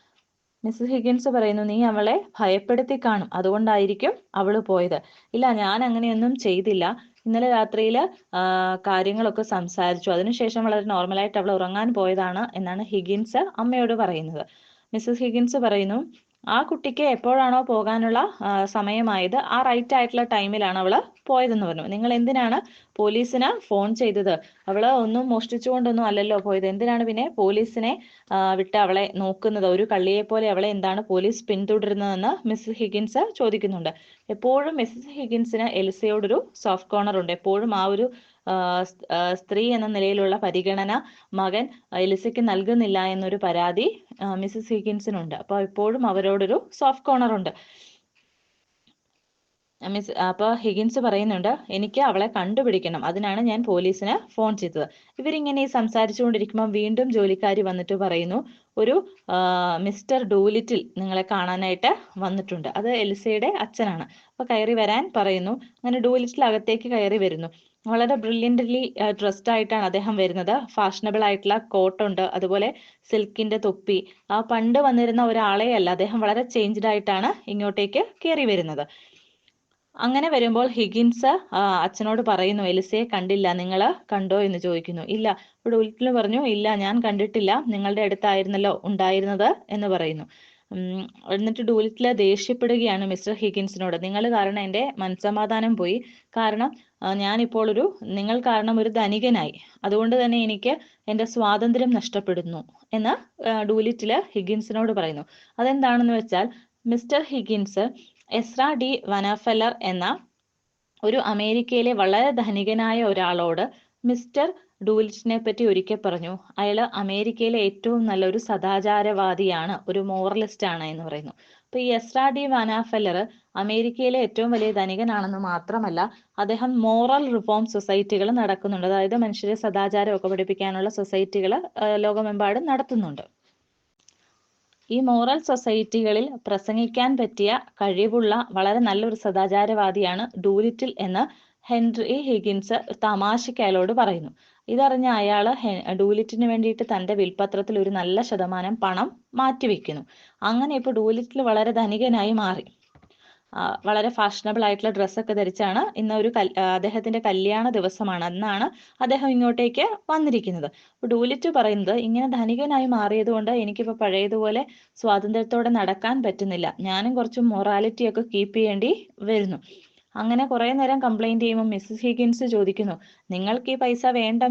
മിസ്സസ് ഹിഗിൻസ് പറയുന്നു, നീ അവളെ ഭയപ്പെടുത്തി കാണും, അതുകൊണ്ടായിരിക്കും അവൾ പോയത്. ഇല്ല, ഞാൻ അങ്ങനെയൊന്നും ചെയ്തില്ല, ഇന്നലെ രാത്രിയിൽ കാര്യങ്ങളൊക്കെ സംസാരിച്ചു, അതിനുശേഷം വളരെ നോർമലായിട്ട് അവൾ ഉറങ്ങാൻ പോയതാണ് എന്നാണ് ഹിഗിൻസ് അമ്മയോട് പറയുന്നത്. മിസ്സസ് ഹിഗിൻസ് പറയുന്നു, ആ കുട്ടിക്ക് എപ്പോഴാണോ പോകാനുള്ള സമയമായത് ആ റൈറ്റ് ആയിട്ടുള്ള ടൈമിലാണ് അവൾ പോയതെന്ന് പറഞ്ഞു. നിങ്ങൾ എന്തിനാണ് പോലീസിന് ഫോൺ ചെയ്തത്? അവൾ ഒന്നും മോഷ്ടിച്ചുകൊണ്ടൊന്നും അല്ലല്ലോ പോയത്, എന്തിനാണ് പിന്നെ പോലീസിനെ വിട്ട് അവളെ നോക്കുന്നത്? ഒരു കള്ളിയെ പോലെ അവളെ എന്താണ് പോലീസ് പിന്തുടരുന്നതെന്ന് മിസ്സസ് ഹിഗിൻസ് ചോദിക്കുന്നുണ്ട്. എപ്പോഴും മിസ്സസ് ഹിഗിൻസിന് എലിസയോടൊരു സോഫ്റ്റ് കോർണർ ഉണ്ട്. എപ്പോഴും ആ ഒരു സ്ത്രീ എന്ന നിലയിലുള്ള പരിഗണന മകൻ എലിസയ്ക്ക് നൽകുന്നില്ല എന്നൊരു പരാതി മിസ്സസ് ഹിഗിൻസിനുണ്ട്. അപ്പോൾ എപ്പോഴും അവരോടൊരു സോഫ്റ്റ് കോർണർ ഉണ്ട്. അപ്പോൾ ഹിഗിൻസ് പറയുന്നുണ്ട്, എനിക്ക് അവളെ കണ്ടുപിടിക്കണം, അതിനാണ് ഞാൻ പോലീസിന് ഫോൺ ചെയ്തത്. ഇവരിങ്ങനെ സംസാരിച്ചുകൊണ്ടിരിക്കുമ്പോൾ വീണ്ടും ജോലിക്കാരി വന്നിട്ട് പറയുന്നു, ഒരു മിസ്റ്റർ ഡൂലിറ്റിൽ നിങ്ങളെ കാണാനായിട്ട് വന്നിട്ടുണ്ട്. അത് എലിസയുടെ അച്ഛനാണ്. അപ്പോൾ കയറി വരാൻ പറയുന്നു. അങ്ങനെ ഡൂലിറ്റിൽ അകത്തേക്ക് കയറി വരുന്നു. വളരെ ബ്രില്യൻ്റ്ലി ഡ്രസ്ഡ് ആയിട്ടാണ് അദ്ദേഹം വരുന്നത്. ഫാഷനബിൾ ആയിട്ടുള്ള കോട്ടുണ്ട്, അതുപോലെ സിൽക്കിന്റെ തൊപ്പി. ആ പണ്ട് വന്നിരുന്ന ഒരാളെ അല്ല, അദ്ദേഹം വളരെ ചേഞ്ച്ഡ് ആയിട്ടാണ് ഇങ്ങോട്ടേക്ക് കയറി വരുന്നത്. അങ്ങനെ വരുമ്പോൾ ഹിഗിൻസ് അച്ഛനോട് പറയുന്നു, എലിസയെ കണ്ടില്ല, നിങ്ങൾ കണ്ടോ എന്ന് ചോദിക്കുന്നു. ഇല്ല. ഇവിടെ ഉൽക്കിൽ പറഞ്ഞു, ഇല്ല ഞാൻ കണ്ടിട്ടില്ല, നിങ്ങളുടെ അടുത്തായിരുന്നല്ലോ ഉണ്ടായിരുന്നത് എന്ന് പറയുന്നു. എന്നിട്ട് ഡൂലിറ്റില് ദേഷ്യപ്പെടുകയാണ് മിസ്റ്റർ ഹിഗിൻസിനോട്, നിങ്ങൾ കാരണം എൻ്റെ മനസ്സമാധാനം പോയി, കാരണം ഞാനിപ്പോൾ നിങ്ങൾ കാരണം ഒരു ധനികനായി, അതുകൊണ്ട് തന്നെ എനിക്ക് എൻ്റെ സ്വാതന്ത്ര്യം നഷ്ടപ്പെടുന്നു എന്ന് ഡൂലിറ്റില് ഹിഗിൻസിനോട് പറയുന്നു. അതെന്താണെന്ന് വെച്ചാൽ, മിസ്റ്റർ ഹിഗിൻസ് എസ്ര ഡി വനാഫെല്ലർ എന്ന ഒരു അമേരിക്കയിലെ വളരെ ധനികനായ ഒരാളോട് മിസ്റ്റർ ഡൂലിറ്റിനെ പറ്റി ഒരിക്കൽ പറഞ്ഞു, അയാൾ അമേരിക്കയിലെ ഏറ്റവും നല്ലൊരു സദാചാരവാദിയാണ്, ഒരു മോറലിസ്റ്റ് ആണ് എന്ന് പറയുന്നു. അപ്പൊ ഈ എസ്ര ഡി വനാഫെല്ലർ അമേരിക്കയിലെ ഏറ്റവും വലിയ ധനികനാണെന്ന് മാത്രമല്ല, അദ്ദേഹം മോറൽ റിഫോം സൊസൈറ്റികൾ നടക്കുന്നുണ്ട്. അതായത് മനുഷ്യരെ സദാചാരമൊക്കെ പഠിപ്പിക്കാനുള്ള സൊസൈറ്റികൾ ലോകമെമ്പാടും നടത്തുന്നുണ്ട്. ഈ മോറൽ സൊസൈറ്റികളിൽ പ്രസംഗിക്കാൻ പറ്റിയ കഴിവുള്ള വളരെ നല്ലൊരു സദാചാരവാദിയാണ് ഡൂലിറ്റിൽ എന്ന് ഹെൻറി ഹിഗിൻസ് തമാശയ്ക്ക് അയാളോട് പറയുന്നു. ഇതറിഞ്ഞ അയാൾ ഡൂലിറ്റിന് വേണ്ടിയിട്ട് തൻ്റെ വിൽപത്രത്തിൽ ഒരു നല്ല ശതമാനം പണം മാറ്റിവെക്കുന്നു. അങ്ങനെ ഇപ്പോൾ ഡൂലിറ്റിൽ വളരെ ധനികനായി മാറി. വളരെ ഫാഷനബിൾ ആയിട്ടുള്ള ഡ്രസ്സൊക്കെ ധരിച്ചാണ് ഇന്ന് അദ്ദേഹത്തിന്റെ കല്യാണ ദിവസമാണ്, അന്നാണ് അദ്ദേഹം ഇങ്ങോട്ടേക്ക് വന്നിരിക്കുന്നത്. അപ്പോൾ ഡൂലിറ്റ് പറയുന്നത്, ഇങ്ങനെ ധനികനായി മാറിയത് കൊണ്ട് എനിക്കിപ്പോൾ പഴയതുപോലെ സ്വാതന്ത്ര്യത്തോടെ നടക്കാൻ പറ്റുന്നില്ല, ഞാനും കുറച്ച് മൊറാലിറ്റി ഒക്കെ കീപ്പ് ചെയ്യേണ്ടി വരുന്നു. അങ്ങനെ കുറെ നേരം കംപ്ലൈന്റ് ചെയ്യുമ്പോൾ മിസ്സസ് ഹിഗിൻസ് ചോദിക്കുന്നു, നിങ്ങൾക്ക് ഈ പൈസ വേണ്ട,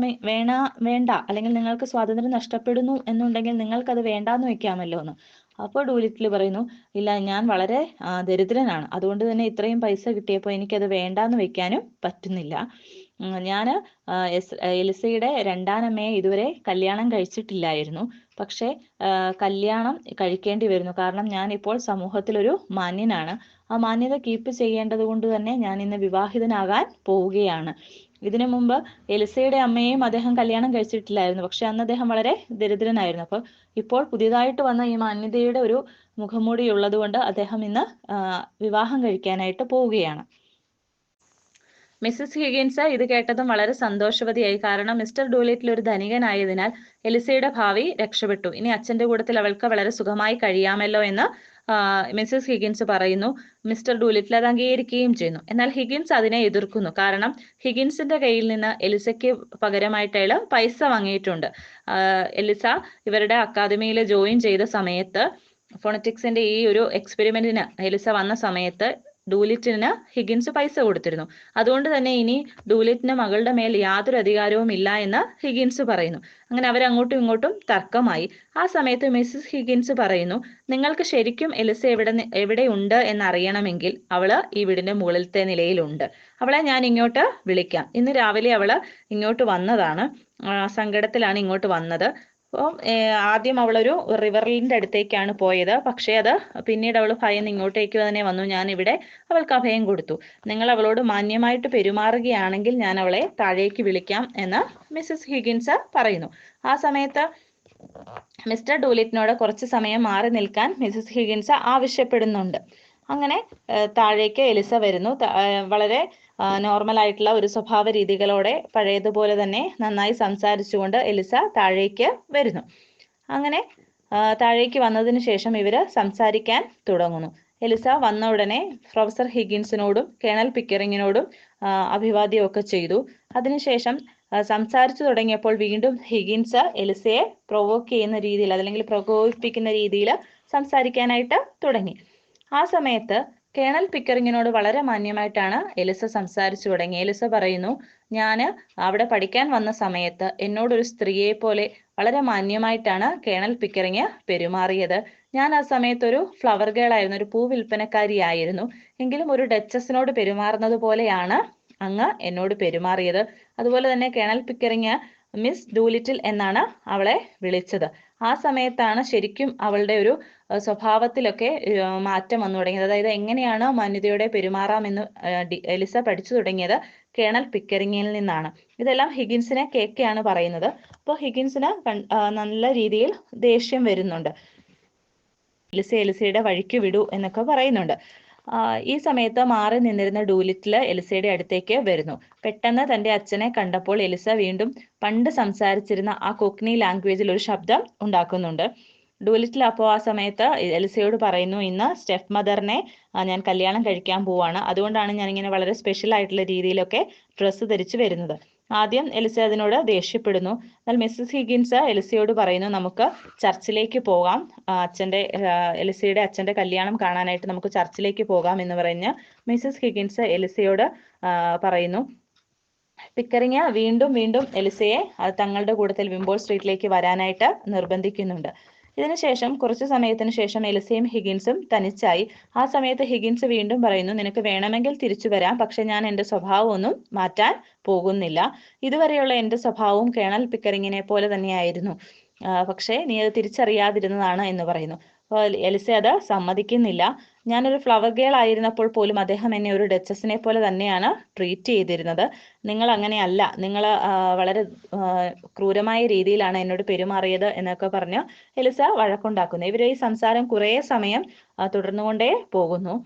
അല്ലെങ്കിൽ നിങ്ങൾക്ക് സ്വാതന്ത്ര്യം നഷ്ടപ്പെടുന്നു എന്നുണ്ടെങ്കിൽ നിങ്ങൾക്കത് വേണ്ടാന്ന് വെക്കാമല്ലോ എന്ന്. അപ്പോൾ ഡൂലിറ്റിൽ പറയുന്നു, ഇല്ല, ഞാൻ വളരെ ദരിദ്രനാണ്, അതുകൊണ്ട് തന്നെ ഇത്രയും പൈസ കിട്ടിയപ്പോൾ എനിക്കത് വേണ്ടാന്ന് വെക്കാനും പറ്റുന്നില്ല. ഞാൻ എലിസയുടെ രണ്ടാനമ്മയെ ഇതുവരെ കല്യാണം കഴിച്ചിട്ടില്ലായിരുന്നു, പക്ഷേ കല്യാണം കഴിക്കേണ്ടി വരുന്നു, കാരണം ഞാൻ ഇപ്പോൾ സമൂഹത്തിലൊരു മാന്യനാണ്. ആ മാന്യത കീപ്പ് ചെയ്യേണ്ടത് കൊണ്ട് തന്നെ ഞാൻ ഇന്ന് വിവാഹിതനാകാൻ പോവുകയാണ്. ഇതിനു മുമ്പ് എലിസയുടെ അമ്മയെയും അദ്ദേഹം കല്യാണം കഴിച്ചിട്ടില്ലായിരുന്നു, പക്ഷെ അന്ന് അദ്ദേഹം വളരെ ദരിദ്രനായിരുന്നു. അപ്പോൾ ഇപ്പോൾ പുതിയതായിട്ട് വന്ന ഈ മാന്യതയുടെ ഒരു മുഖംമൂടി ഉള്ളത് കൊണ്ട് അദ്ദേഹം ഇന്ന് വിവാഹം കഴിക്കാനായിട്ട് പോവുകയാണ്. മിസ്സസ് ഹിഗിൻസ് ഇത് കേട്ടതും വളരെ സന്തോഷവതിയായി, കാരണം മിസ്റ്റർ ഡൂലിറ്റിൽ ഒരു ധനികനായതിനാൽ എലിസയുടെ ഭാവി രക്ഷപ്പെട്ടു. ഇനി അച്ഛന്റെ കൂട്ടത്തിൽ അവൾക്ക് വളരെ സുഖമായി കഴിയാമല്ലോ എന്ന് മിസ്സസ് ഹിഗിൻസ് പറയുന്നു. മിസ്റ്റർ ഡൂലിറ്റിൽ അത് അംഗീകരിക്കുകയും ചെയ്യുന്നു. എന്നാൽ ഹിഗിൻസ് അതിനെ എതിർക്കുന്നു, കാരണം ഹിഗിൻസിന്റെ കയ്യിൽ നിന്ന് എലിസയ്ക്ക് പകരമായിട്ട് അയാൾ പൈസ വാങ്ങിയിട്ടുണ്ട്. എലിസ ഇവരുടെ അക്കാദമിയിൽ ജോയിൻ ചെയ്ത സമയത്ത്, ഫോണറ്റിക്സിന്റെ ഈ ഒരു എക്സ്പെരിമെന്റിന് എലിസ വന്ന സമയത്ത് ഡൂലിറ്റിന് ഹിഗിൻസ് പൈസ കൊടുത്തിരുന്നു. അതുകൊണ്ട് തന്നെ ഇനി ഡൂലിറ്റിന് മകളുടെ മേൽ യാതൊരു അധികാരവും ഇല്ല എന്ന് ഹിഗിൻസ് പറയുന്നു. അങ്ങനെ അവരങ്ങോട്ടും ഇങ്ങോട്ടും തർക്കമായി. ആ സമയത്ത് മിസ്സസ് ഹിഗിൻസ് പറയുന്നു, നിങ്ങൾക്ക് ശരിക്കും എലിസ എവിടെയുണ്ട് എന്നറിയണമെങ്കിൽ അവള് ഈ വീടിന്റെ മുകളിലത്തെ നിലയിലുണ്ട്, അവളെ ഞാൻ ഇങ്ങോട്ട് വിളിക്കാം. ഇന്ന് രാവിലെ അവള് ഇങ്ങോട്ട് വന്നതാണ്, സങ്കടത്തിലാണ് ഇങ്ങോട്ട് വന്നത്. അപ്പോൾ ആദ്യം അവളൊരു റിവറിന്റെ അടുത്തേക്കാണ് പോയത്, പക്ഷേ അത് പിന്നീട് അവൾ ഭയന്ന് ഇങ്ങോട്ടേക്ക് തന്നെ വന്നു. ഞാൻ ഇവിടെ അവൾക്ക് അഭയം കൊടുത്തു, നിങ്ങൾ അവളോട് മാന്യമായിട്ട് പെരുമാറുകയാണെങ്കിൽ ഞാൻ അവളെ താഴേക്ക് വിളിക്കാം എന്ന് മിസ്സസ് ഹിഗിൻസ് പറയുന്നു. ആ സമയത്ത് മിസ്റ്റർ ഡൂലിറ്റിനോട് കുറച്ച് സമയം മാറി നിൽക്കാൻ മിസ്സസ് ഹിഗിൻസ് ആവശ്യപ്പെടുന്നുണ്ട്. അങ്ങനെ താഴേക്ക് എലിസ വരുന്നു. വളരെ നോർമൽ ആയിട്ടുള്ള ഒരു സ്വഭാവ രീതികളോടെ പഴയതുപോലെ തന്നെ നന്നായി സംസാരിച്ചുകൊണ്ട് എലിസ താഴേക്ക് വരുന്നു. അങ്ങനെ താഴേക്ക് വന്നതിന് ശേഷം ഇവര് സംസാരിക്കാൻ തുടങ്ങുന്നു. എലിസ വന്ന ഉടനെ പ്രൊഫസർ ഹിഗിൻസിനോടും കേണൽ പിക്കറിങ്ങിനോടും അഭിവാദ്യമൊക്കെ ചെയ്തു. അതിനുശേഷം സംസാരിച്ചു തുടങ്ങിയപ്പോൾ വീണ്ടും ഹിഗിൻസ് എലിസയെ പ്രൊവോക്ക് ചെയ്യുന്ന രീതിയിൽ, അല്ലെങ്കിൽ പ്രകോപിപ്പിക്കുന്ന രീതിയിൽ സംസാരിക്കാനായിട്ട് തുടങ്ങി. ആ സമയത്ത് കേണൽ പിക്കറിങ്ങിനോട് വളരെ മാന്യമായിട്ടാണ് എലിസ സംസാരിച്ചു തുടങ്ങി. എലിസ പറയുന്നു, ഞാൻ അവിടെ പഠിക്കാൻ വന്ന സമയത്ത് എന്നോടൊരു സ്ത്രീയെ പോലെ വളരെ മാന്യമായിട്ടാണ് കേണൽ പിക്കറിങ് പെരുമാറിയത്. ഞാൻ ആ സമയത്ത് ഒരു ഫ്ലവർ ഗേൾ ആയിരുന്നു, ഒരു പൂ വിൽപ്പനക്കാരിയായിരുന്നു. എങ്കിലും ഒരു ഡച്ചസിനോട് പെരുമാറുന്നത് പോലെയാണ് അങ്ങ് എന്നോട് പെരുമാറിയത്. അതുപോലെ തന്നെ കേണൽ പിക്കറിങ് മിസ് ഡൂലിറ്റിൽ എന്നാണ് അവളെ വിളിച്ചത്. ആ സമയത്താണ് ശരിക്കും അവളുടെ ഒരു സ്വഭാവത്തിലൊക്കെ മാറ്റം വന്നു തുടങ്ങിയത്. അതായത് എങ്ങനെയാണ് മാന്യതയോടെ പെരുമാറാമെന്ന് എലിസ പഠിച്ചു തുടങ്ങിയത് കേണൽ പിക്കറിങ്ങിൽ നിന്നാണ്. ഇതെല്ലാം ഹിഗിൻസിനെ കേക്കെയാണ് പറയുന്നത്. അപ്പോൾ ഹിഗിൻസിന് നല്ല രീതിയിൽ ദേഷ്യം വരുന്നുണ്ട്. എലിസയുടെ വഴിക്ക് വിടൂ എന്നൊക്കെ പറയുന്നുണ്ട്. ഈ സമയത്ത് മാറി നിന്നിരുന്ന ഡൂലിറ്റിൽ എലിസയുടെ അടുത്തേക്ക് വരുന്നു. പെട്ടെന്ന് തന്റെ അച്ഛനെ കണ്ടപ്പോൾ എലിസ വീണ്ടും പണ്ട് സംസാരിച്ചിരുന്ന ആ കൊക്നി ലാംഗ്വേജിൽ ഒരു ശബ്ദം ഉണ്ടാക്കുന്നുണ്ട്. ഡൂലിറ്റിൽ അപ്പോൾ ആ സമയത്ത് എലിസയോട് പറയുന്നു, ഇന്ന് സ്റ്റെഫ് മദറിനെ ഞാൻ കല്യാണം കഴിക്കാൻ പോവാണ്, അതുകൊണ്ടാണ് ഞാൻ ഇങ്ങനെ വളരെ സ്പെഷ്യൽ ആയിട്ടുള്ള രീതിയിലൊക്കെ ഡ്രസ്സ് ധരിച്ചു വരുന്നത്. ആദ്യം എലിസ അതിനോട് ദേഷ്യപ്പെടുന്നു. എന്നാൽ മിസ്സസ് ഹിഗിൻസ് എലിസയോട് പറയുന്നു, നമുക്ക് ചർച്ചിലേക്ക് പോകാം, എലിസയുടെ അച്ഛന്റെ കല്യാണം കാണാനായിട്ട് നമുക്ക് ചർച്ചിലേക്ക് പോകാം എന്ന് പറഞ്ഞ് മിസ്സസ് ഹിഗിൻസ് എലിസയോട് പറയുന്നു. പിക്കറിങ് വീണ്ടും വീണ്ടും എലിസയെ തങ്ങളുടെ കൂട്ടത്തിൽ വിംബോൾ സ്ട്രീറ്റിലേക്ക് വരാനായിട്ട് നിർബന്ധിക്കുന്നുണ്ട്. ഇതിനുശേഷം കുറച്ചു സമയത്തിന് ശേഷം എലിസയും ഹിഗിൻസും തനിച്ചായി. ആ സമയത്ത് ഹിഗിൻസ് വീണ്ടും പറയുന്നു, നിനക്ക് വേണമെങ്കിൽ തിരിച്ചു വരാം, പക്ഷെ ഞാൻ എൻ്റെ സ്വഭാവമൊന്നും മാറ്റാൻ പോകുന്നില്ല. ഇതുവരെയുള്ള എൻ്റെ സ്വഭാവവും കേണൽ പിക്കറിങ്ങിനെ പോലെ തന്നെയായിരുന്നു, പക്ഷേ നീ അത് തിരിച്ചറിയാതിരുന്നതാണ് എന്ന് പറയുന്നു. അപ്പോൾ എലിസ അത് സമ്മതിക്കുന്നില്ല. ഞാനൊരു ഫ്ലവർ ഗേൾ ആയിരുന്നപ്പോൾ പോലും അദ്ദേഹം എന്നെ ഒരു ഡച്ചസിനെ പോലെ തന്നെയാണ് ട്രീറ്റ് ചെയ്തിരുന്നത്. നിങ്ങൾ അങ്ങനെയല്ല, നിങ്ങൾ വളരെ ക്രൂരമായ രീതിയിലാണ് എന്നോട് പെരുമാറിയത് എന്നൊക്കെ പറഞ്ഞ് എലിസ വഴക്കുണ്ടാക്കുന്നു. ഇവരെ ഈ സംസാരം കുറേ സമയം തുടർന്നുകൊണ്ടേ പോകുന്നു.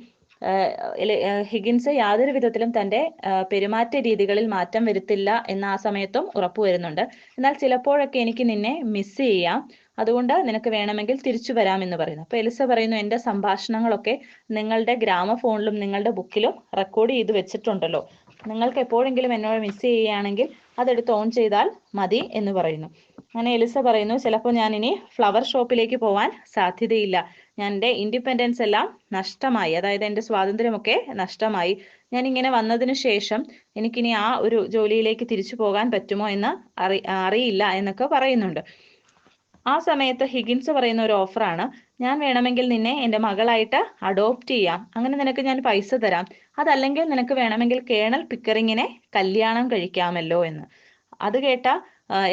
ഹിഗിൻസ് യാതൊരു വിധത്തിലും തൻ്റെ പെരുമാറ്റ രീതികളിൽ മാറ്റം വരുത്തില്ല എന്ന് ആ സമയത്തും ഉറപ്പുവരുന്നുണ്ട്. എന്നാൽ ചിലപ്പോഴൊക്കെ എനിക്ക് നിന്നെ മിസ് ചെയ്യാം, അതുകൊണ്ട് നിനക്ക് വേണമെങ്കിൽ തിരിച്ചു വരാം എന്ന് പറയുന്നു. അപ്പോൾ എലിസ പറയുന്നു, എൻ്റെ സംഭാഷണങ്ങളൊക്കെ നിങ്ങളുടെ ഗ്രാമഫോണിലും നിങ്ങളുടെ ബുക്കിലും റെക്കോർഡ് ചെയ്ത് വെച്ചിട്ടുണ്ടല്ലോ, നിങ്ങൾക്ക് എപ്പോഴെങ്കിലും എന്നോട് മിസ് ചെയ്യുകയാണെങ്കിൽ അതെടുത്ത് ഓൺ ചെയ്താൽ മതി എന്ന് പറയുന്നു. അങ്ങനെ എലിസ പറയുന്നു, ചിലപ്പോൾ ഞാൻ ഇനി ഫ്ലവർ ഷോപ്പിലേക്ക് പോകാൻ സാധ്യതയില്ല, എൻ്റെ ഇൻഡിപെൻഡൻസ് എല്ലാം നഷ്ടമായി, അതായത് എൻ്റെ സ്വാതന്ത്ര്യമൊക്കെ നഷ്ടമായി, ഞാൻ ഇങ്ങനെ വന്നതിന് ശേഷം എനിക്കിനി ആ ഒരു ജോലിയിലേക്ക് തിരിച്ചു പോകാൻ പറ്റുമോ എന്ന് അറിയില്ല എന്നൊക്കെ പറയുന്നുണ്ട്. ആ സമയത്ത് ഹിഗിൻസ് പറയുന്ന ഒരു ഓഫറാണ്, ഞാൻ വേണമെങ്കിൽ നിന്നെ എൻ്റെ മകളായിട്ട് അഡോപ്റ്റ് ചെയ്യാം, അങ്ങനെ നിനക്ക് ഞാൻ പൈസ തരാം, അതല്ലെങ്കിൽ നിനക്ക് വേണമെങ്കിൽ കേണൽ പിക്കറിങ്ങിനെ കല്യാണം കഴിക്കാമല്ലോ എന്ന്. അത് കേട്ട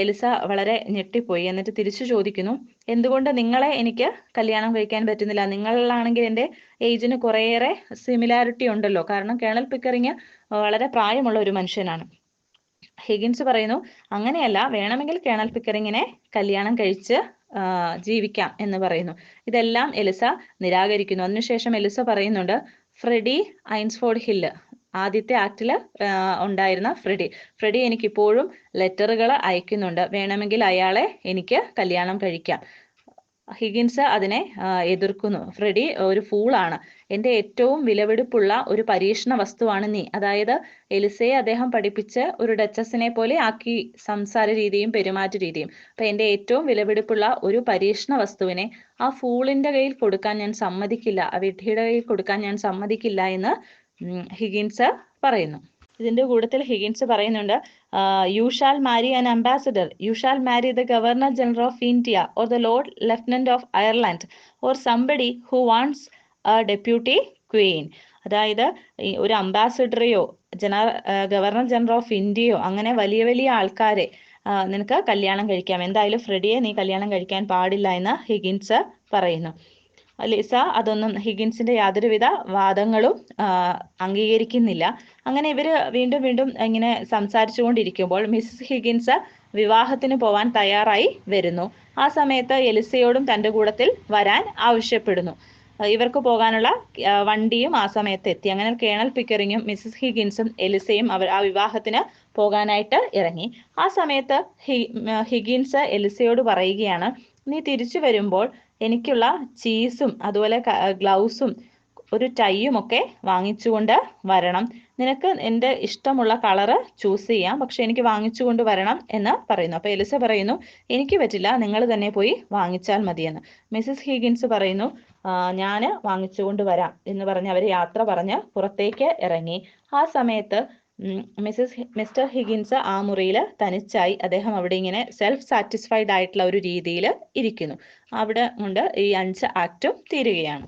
എലിസ വളരെ ഞെട്ടിപ്പോയി. എന്നിട്ട് തിരിച്ചു ചോദിക്കുന്നു, എന്തുകൊണ്ട് നിങ്ങളെ എനിക്ക് കല്യാണം കഴിക്കാൻ പറ്റുന്നില്ല? നിങ്ങളാണെങ്കിൽ എൻ്റെ ഏജിന് കുറേയേറെ സിമിലാരിറ്റി ഉണ്ടല്ലോ, കാരണം കേണൽ പിക്കറിങ് വളരെ പ്രായമുള്ള ഒരു മനുഷ്യനാണ്. ഹിഗിൻസ് പറയുന്നു, അങ്ങനെയല്ല, വേണമെങ്കിൽ കേണൽ പിക്കറിങ്ങിനെ കല്യാണം കഴിച്ച് ജീവിക്കാം എന്ന് പറയുന്നു. ഇതെല്ലാം എലിസ നിരാകരിക്കുന്നു. അതിനുശേഷം എലിസ പറയുന്നുണ്ട്, ഫ്രെഡി ഐൻസ്ഫോർഡ് ഹില്ല്, ആദ്യത്തെ ആക്ടിൽ ഉണ്ടായിരുന്ന ഫ്രെഡി എനിക്കിപ്പോഴും ലെറ്ററുകൾ അയക്കുന്നുണ്ട്, വേണമെങ്കിൽ അയാളെ എനിക്ക് കല്യാണം കഴിക്കാം. ഹിഗിൻസ് അതിനെ എതിർക്കുന്നു. ഫ്രെഡി ഒരു ഫൂളാണ്, എൻ്റെ ഏറ്റവും വിലപിടിപ്പുള്ള ഒരു പരീക്ഷണ വസ്തുവാണ് നീ. അതായത് എലിസയെ അദ്ദേഹം പഠിപ്പിച്ച് ഒരു ഡച്ചസിനെ പോലെ ആക്കി സംസാര രീതിയും പെരുമാറ്റ രീതിയും. അപ്പം എൻ്റെ ഏറ്റവും വിലപിടിപ്പുള്ള ഒരു പരീക്ഷണ വസ്തുവിനെ ആ ഫൂളിൻ്റെ കയ്യിൽ കൊടുക്കാൻ ഞാൻ സമ്മതിക്കില്ല, ആ വിഡ്ഢിയുടെ കയ്യിൽ കൊടുക്കാൻ ഞാൻ സമ്മതിക്കില്ല എന്ന് ഹിഗിൻസ് പറയുന്നു. ഇതിൻ്റെ കൂട്ടത്തിൽ ഹിഗിൻസ് പറയുന്നുണ്ട്, you shall marry an ambassador, you shall marry the governor general of India or the lord lieutenant of Ireland or somebody who wants a deputy queen. അതായത് ഒരു അംബാസഡറെയോ ഗവർണർ ജനറൽ ഓഫ് ഇന്ത്യയോ അങ്ങനെ വലിയ വലിയ ആൾക്കാരെ നിനക്ക് കല്യാണം കഴിക്കാം, എന്തായാലും ഫ്രെഡിയെ നീ കല്യാണം കഴിക്കാൻ പാടില്ല എന്ന് ഹിഗിൻസ് പറയുന്നു. ലിസ അതൊന്നും ഹിഗിൻസിന്റെ യാതൊരുവിധ വാദങ്ങളും അംഗീകരിക്കുന്നില്ല. അങ്ങനെ ഇവർ വീണ്ടും വീണ്ടും ഇങ്ങനെ സംസാരിച്ചുകൊണ്ടിരിക്കുമ്പോൾ മിസ്സസ് ഹിഗിൻസ് വിവാഹത്തിന് പോവാൻ തയ്യാറായി വരുന്നു. ആ സമയത്ത് എലിസയോടും തൻ്റെ കൂട്ടത്തിൽ വരാൻ ആവശ്യപ്പെടുന്നു. ഇവർക്ക് പോകാനുള്ള വണ്ടിയും ആ സമയത്ത് എത്തി. അങ്ങനെ കേണൽ പിക്കറിങ്ങും മിസ്സസ് ഹിഗിൻസും എലിസയും ആ വിവാഹത്തിന് പോകാനായിട്ട് ഇറങ്ങി. ആ സമയത്ത് ഹിഗിൻസ് എലിസയോട് പറയുകയാണ്, നീ തിരിച്ചു വരുമ്പോൾ എനിക്കുള്ള ചീസും അതുപോലെ ഗ്ലൗസും ഒരു ടൈയും ഒക്കെ വാങ്ങിച്ചുകൊണ്ട് വരണം, നിനക്ക് എൻ്റെ ഇഷ്ടമുള്ള കളറ് ചൂസ് ചെയ്യാം, പക്ഷെ എനിക്ക് വാങ്ങിച്ചുകൊണ്ട് വരണം എന്ന് പറയുന്നു. അപ്പോൾ എലിസ പറയുന്നു, എനിക്ക് പറ്റില്ല, നിങ്ങൾ തന്നെ പോയി വാങ്ങിച്ചാൽ മതിയെന്ന്. മിസ്സസ് ഹിഗിൻസ് പറയുന്നു, ഞാൻ വാങ്ങിച്ചുകൊണ്ട് വരാം എന്ന് പറഞ്ഞ് അവർ യാത്ര പറഞ്ഞ് പുറത്തേക്ക് ഇറങ്ങി. ആ സമയത്ത് മിസ്റ്റർ ഹിഗിൻസ് ആ മുറിയിൽ തനിച്ചായി. അദ്ദേഹം അവിടെ ഇങ്ങനെ സെൽഫ് സാറ്റിസ്ഫൈഡ് ആയിട്ടുള്ള ഒരു രീതിയിൽ ഇരിക്കുന്നു. അവിടെ കൊണ്ട് ഈ 5 ആക്റ്റും തീരുകയാണ്.